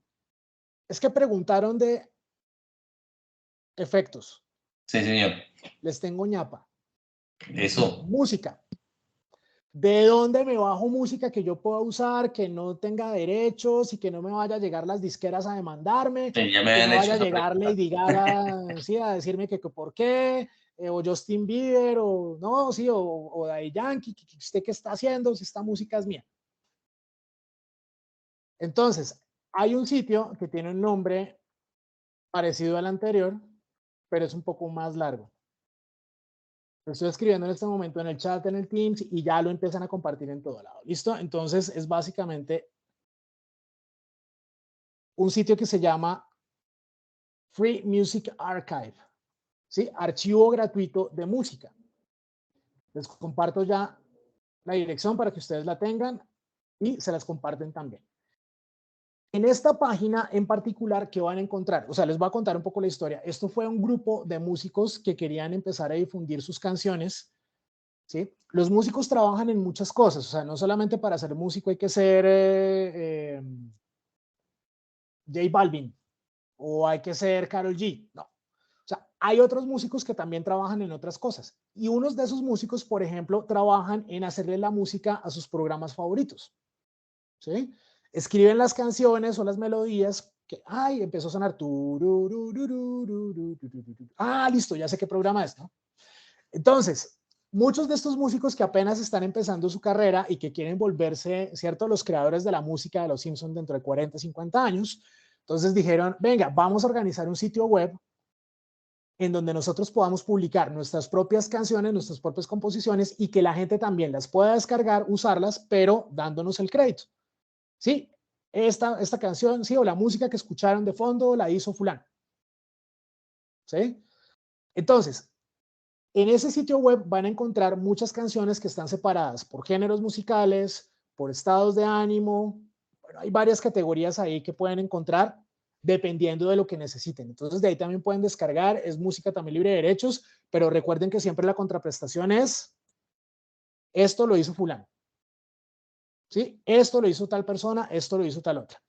Es que preguntaron de efectos. Sí, señor. Les tengo ñapa. Eso. Música. ¿De dónde me bajo música que yo pueda usar, que no tenga derechos y que no me vaya a llegar las disqueras a demandarme, Sí, ya y me que habían no hecho vaya a esa llegar pregunta. Lady Gaga, sí, a decirme que por qué, o Justin Bieber, o no, sí, o Daddy Yankee, que usted qué está haciendo si esta música es mía? Entonces, hay un sitio que tiene un nombre parecido al anterior, pero es un poco más largo. Lo estoy escribiendo en este momento en el chat, en el Teams, y ya lo empiezan a compartir en todo lado. ¿Listo? Entonces, es básicamente un sitio que se llama Free Music Archive, ¿sí? Archivo gratuito de música. Les comparto ya la dirección para que ustedes la tengan y se las comparten también. En esta página en particular, ¿qué van a encontrar? O sea, les voy a contar un poco la historia. Esto fue un grupo de músicos que querían empezar a difundir sus canciones, ¿sí? Los músicos trabajan en muchas cosas, o sea, no solamente para ser músico hay que ser J Balvin o hay que ser Karol G, no. O sea, hay otros músicos que también trabajan en otras cosas. Y unos de esos músicos, por ejemplo, trabajan en hacerle la música a sus programas favoritos, ¿sí? escriben las canciones o las melodías que, ay, empezó a sonar. Ah, listo, ya sé qué programa es, ¿no? Entonces, muchos de estos músicos que apenas están empezando su carrera y que quieren volverse, ¿cierto?, los creadores de la música de los Simpsons dentro de 40, 50 años, entonces dijeron, venga, vamos a organizar un sitio web en donde nosotros podamos publicar nuestras propias canciones, nuestras propias composiciones y que la gente también las pueda descargar, usarlas, pero dándonos el crédito. Sí, esta canción, sí, o la música que escucharon de fondo la hizo fulano. ¿Sí? Entonces, en ese sitio web van a encontrar muchas canciones que están separadas por géneros musicales, por estados de ánimo. Bueno, hay varias categorías ahí que pueden encontrar dependiendo de lo que necesiten. Entonces, de ahí también pueden descargar. Es música también libre de derechos, pero recuerden que siempre la contraprestación es esto lo hizo fulano. ¿Sí? Esto lo hizo tal persona, esto lo hizo tal otra.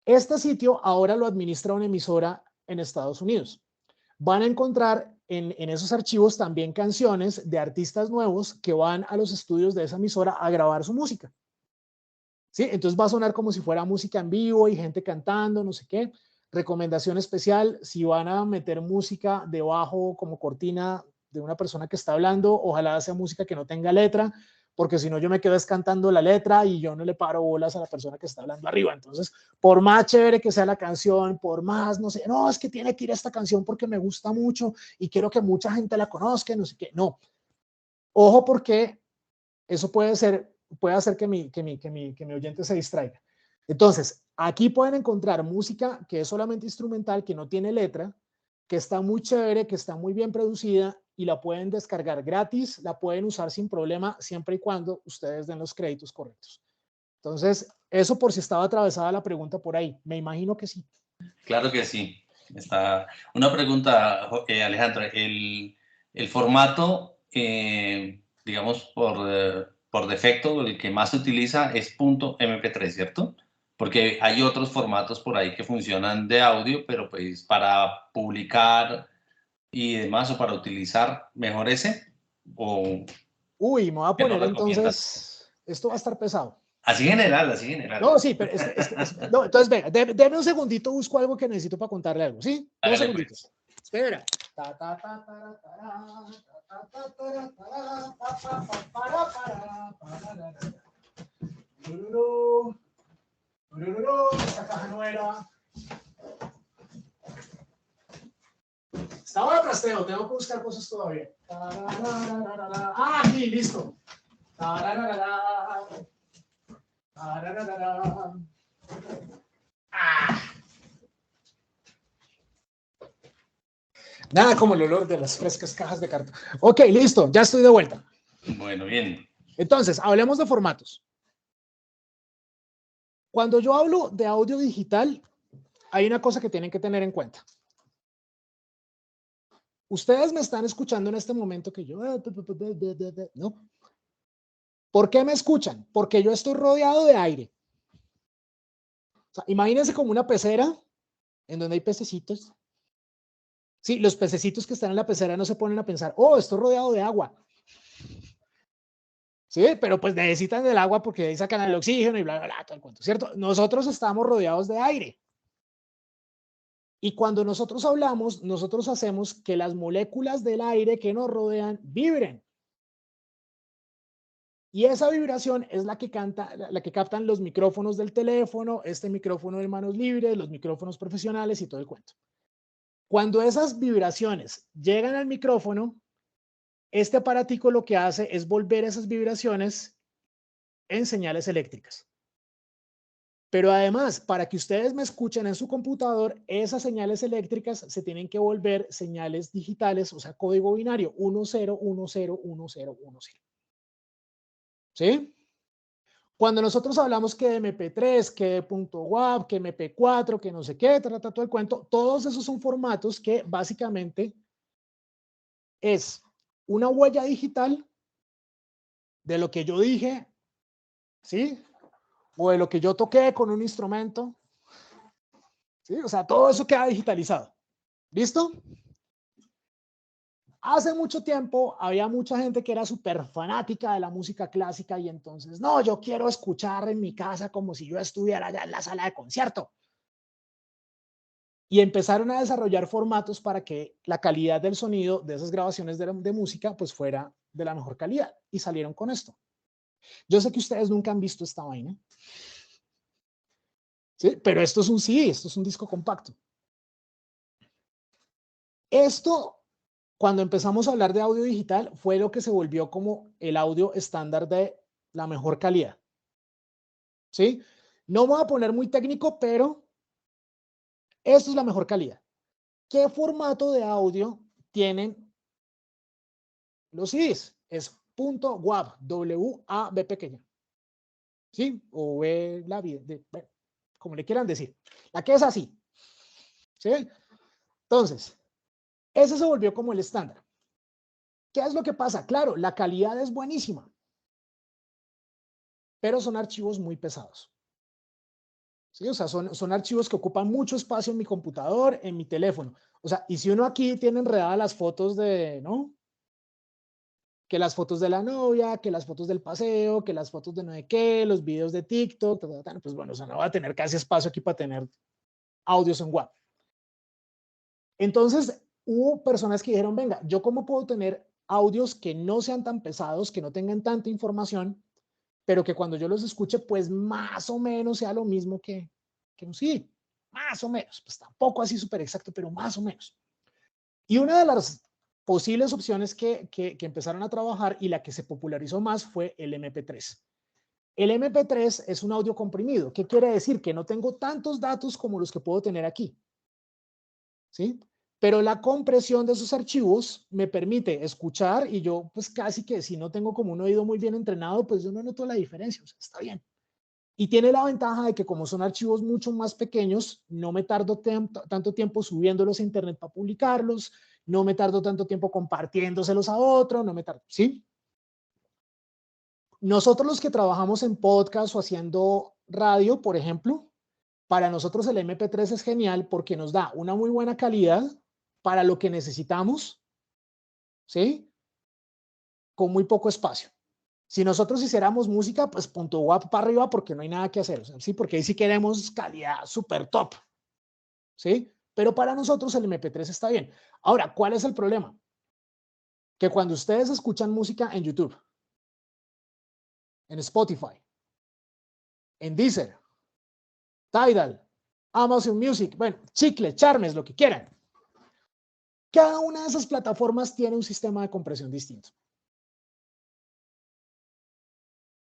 Este sitio ahora lo administra una emisora en Estados Unidos. Van a encontrar en esos archivos también canciones de artistas nuevos que van a los estudios de esa emisora a grabar su música. ¿Sí? Entonces va a sonar como si fuera música en vivo y gente cantando, no sé qué. Recomendación especial, si van a meter música debajo como cortina de una persona que está hablando, ojalá sea música que no tenga letra, porque si no yo me quedo cantando la letra y yo no le paro bolas a la persona que está hablando arriba. Entonces, por más chévere que sea la canción, por más, no sé, no, es que tiene que ir a esta canción porque me gusta mucho y quiero que mucha gente la conozca, no sé qué, no. Ojo porque eso puede hacer que mi oyente se distraiga. Entonces, aquí pueden encontrar música que es solamente instrumental, que no tiene letra, que está muy chévere, que está muy bien producida y la pueden descargar gratis, la pueden usar sin problema, siempre y cuando ustedes den los créditos correctos. Entonces, eso por si estaba atravesada la pregunta por ahí. Me imagino que sí. Claro que sí. Está. Una pregunta, Alejandro. El formato, digamos, por defecto, el que más se utiliza es .mp3, ¿cierto? Porque hay otros formatos por ahí que funcionan de audio, pero pues para publicar y demás, o para utilizar, mejor ese. ¿O Uy, me voy a qué nos poner recomiendas? entonces, esto va a estar pesado. Así general, así general. No, sí, pero no, entonces venga, déme un segundito, busco algo que necesito para contarle algo, ¿sí? Dos Hágale segunditos. pues. Espera. Esta caja no era. Estaba de trasteo, tengo que buscar cosas todavía. Ah, aquí, listo. Nada como el olor de las frescas cajas de cartón. Ok, listo, ya estoy de vuelta. Bueno, bien. Entonces, hablemos de formatos. Cuando yo hablo de audio digital, hay una cosa que tienen que tener en cuenta. Ustedes me están escuchando en este momento que yo... ¿no? ¿Por qué me escuchan? Porque yo estoy rodeado de aire. O sea, imagínense como una pecera en donde hay pececitos. Sí, los pececitos que están en la pecera no se ponen a pensar, oh, estoy rodeado de agua. Sí, pero pues necesitan del agua porque ahí sacan el oxígeno y bla, bla, bla, todo el cuento, ¿cierto? Nosotros estamos rodeados de aire. Y cuando nosotros hablamos, nosotros hacemos que las moléculas del aire que nos rodean vibren. Y esa vibración es la que captan los micrófonos del teléfono, este micrófono de manos libres, los micrófonos profesionales y todo el cuento. Cuando esas vibraciones llegan al micrófono, este aparatico lo que hace es volver esas vibraciones en señales eléctricas. Pero además, para que ustedes me escuchen en su computador, esas señales eléctricas se tienen que volver señales digitales, o sea, código binario 10101010. ¿Sí? Cuando nosotros hablamos que de MP3, que de .wav, que MP4, que no sé qué, todo el cuento, todos esos son formatos que básicamente es una huella digital de lo que yo dije, ¿sí? O de lo que yo toqué con un instrumento, ¿sí? O sea, todo eso queda digitalizado. ¿Listo? hace mucho tiempo había mucha gente que era súper fanática de la música clásica y entonces, no, yo quiero escuchar en mi casa como si yo estuviera allá en la sala de concierto. Y empezaron a desarrollar formatos para que la calidad del sonido de esas grabaciones de música pues fuera de la mejor calidad y salieron con esto. Yo sé que ustedes nunca han visto esta vaina, ¿sí? Pero esto es un CD, esto es un disco compacto. Esto, cuando empezamos a hablar de audio digital, fue lo que se volvió como el audio estándar de la mejor calidad, ¿sí? No me voy a poner muy técnico, pero esto es la mejor calidad. ¿Qué formato de audio tienen los CDs? Es .wav, W-A-V pequeña, ¿sí? O V la vida, bueno, como le quieran decir. La que es así, ¿sí? Entonces, ese se volvió como el estándar. ¿Qué es lo que pasa? Claro, la calidad es buenísima, pero son archivos muy pesados. ¿Sí? O sea, son archivos que ocupan mucho espacio en mi computador, en mi teléfono. O sea, y si uno aquí tiene enredadas las fotos de, ¿no? Que las fotos de la novia, que las fotos del paseo, que las fotos de no sé qué, los videos de TikTok, pues bueno, o sea, no va a tener casi espacio aquí para tener audios en WAV. Entonces, hubo personas que dijeron, venga, ¿yo cómo puedo tener audios que no sean tan pesados, que no tengan tanta información, pero que cuando yo los escuche, pues más o menos sea lo mismo que un CD? Más o menos, pues tampoco así súper exacto, pero más o menos. Y una de las posibles opciones que empezaron a trabajar y la que se popularizó más fue el MP3. El MP3 es un audio comprimido. ¿Qué quiere decir? Que no tengo tantos datos como los que puedo tener aquí. ¿Sí? Pero la compresión de esos archivos me permite escuchar y yo pues casi que si no tengo como un oído muy bien entrenado, pues yo no noto la diferencia, o sea, está bien. Y tiene la ventaja de que como son archivos mucho más pequeños, no me tardo tanto tiempo subiéndolos a internet para publicarlos, no me tardo tanto tiempo compartiéndoselos a otro, no me tardo, ¿sí? Nosotros los que trabajamos en podcast o haciendo radio, por ejemplo, para nosotros el MP3 es genial porque nos da una muy buena calidad para lo que necesitamos, ¿sí? Con muy poco espacio. Si nosotros hiciéramos música, pues punto WAP para arriba porque no hay nada que hacer, ¿sí? Porque ahí sí queremos calidad súper top, ¿sí? Pero para nosotros el MP3 está bien. Ahora, ¿cuál es el problema? Que cuando ustedes escuchan música en YouTube, en Spotify, en Deezer, Tidal, Amazon Music, bueno, Chicle, Charmes, lo que quieran, cada una de esas plataformas tiene un sistema de compresión distinto.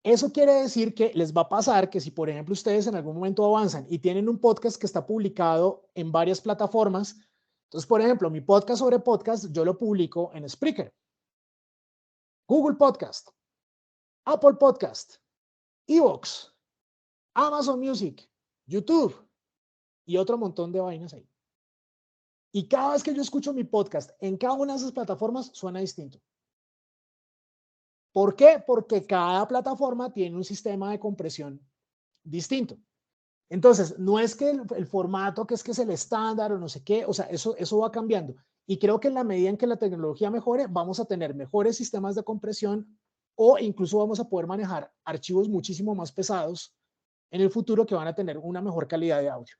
Eso quiere decir que les va a pasar que si, por ejemplo, ustedes en algún momento avanzan y tienen un podcast que está publicado en varias plataformas, entonces, por ejemplo, mi podcast sobre podcast, yo lo publico en Spreaker, Google Podcast, Apple Podcast, Evox, Amazon Music, YouTube y otro montón de vainas ahí. Y cada vez que yo escucho mi podcast en cada una de esas plataformas suena distinto. ¿Por qué? Porque cada plataforma tiene un sistema de compresión distinto. Entonces, no es que el formato que es el estándar o no sé qué, o sea, eso va cambiando. Y creo que en la medida en que la tecnología mejore, vamos a tener mejores sistemas de compresión o incluso vamos a poder manejar archivos muchísimo más pesados en el futuro que van a tener una mejor calidad de audio.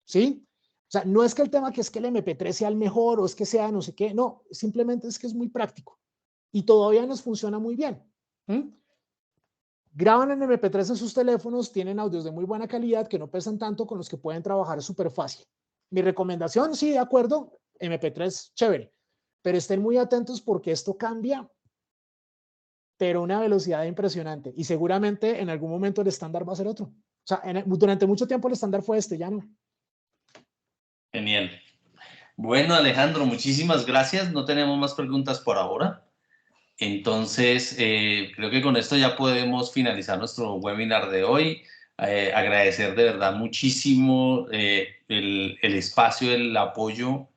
¿Sí? O sea, no es que el tema que es que el MP3 sea el mejor o es que sea no sé qué, no, simplemente es que es muy práctico y todavía nos funciona muy bien. ¿Mm? Graban en MP3 en sus teléfonos, tienen audios de muy buena calidad que no pesan tanto, con los que pueden trabajar súper fácil. Mi recomendación, sí, de acuerdo, MP3, chévere, pero estén muy atentos porque esto cambia, pero a una velocidad impresionante y seguramente en algún momento el estándar va a ser otro. O sea, durante mucho tiempo el estándar fue este, ya no. Genial. Bueno, Alejandro, muchísimas gracias. No tenemos más preguntas por ahora. Entonces, creo que con esto ya podemos finalizar nuestro webinar de hoy. Agradecer de verdad muchísimo el espacio, el apoyo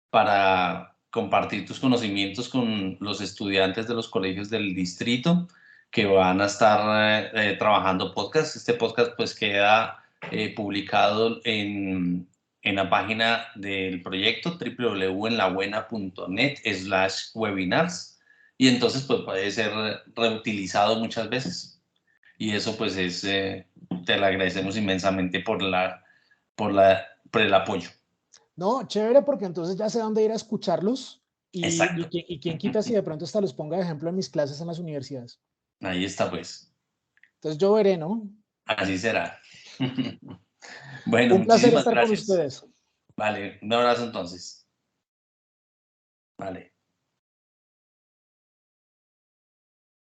para compartir tus conocimientos con los estudiantes de los colegios del distrito que van a estar trabajando podcast. Este podcast pues queda publicado en la página del proyecto www.enlabuena.net/webinars, y entonces pues puede ser reutilizado muchas veces. Y eso pues es, te lo agradecemos inmensamente por el apoyo. No, chévere, porque entonces ya sé dónde ir a escucharlos Exacto. y quién quita si de pronto hasta los ponga de ejemplo en mis clases en las universidades. Ahí está pues. Entonces yo veré, ¿no? Así será. Bueno, Un placer muchísimas estar con gracias. ustedes. Vale, un abrazo entonces. Vale.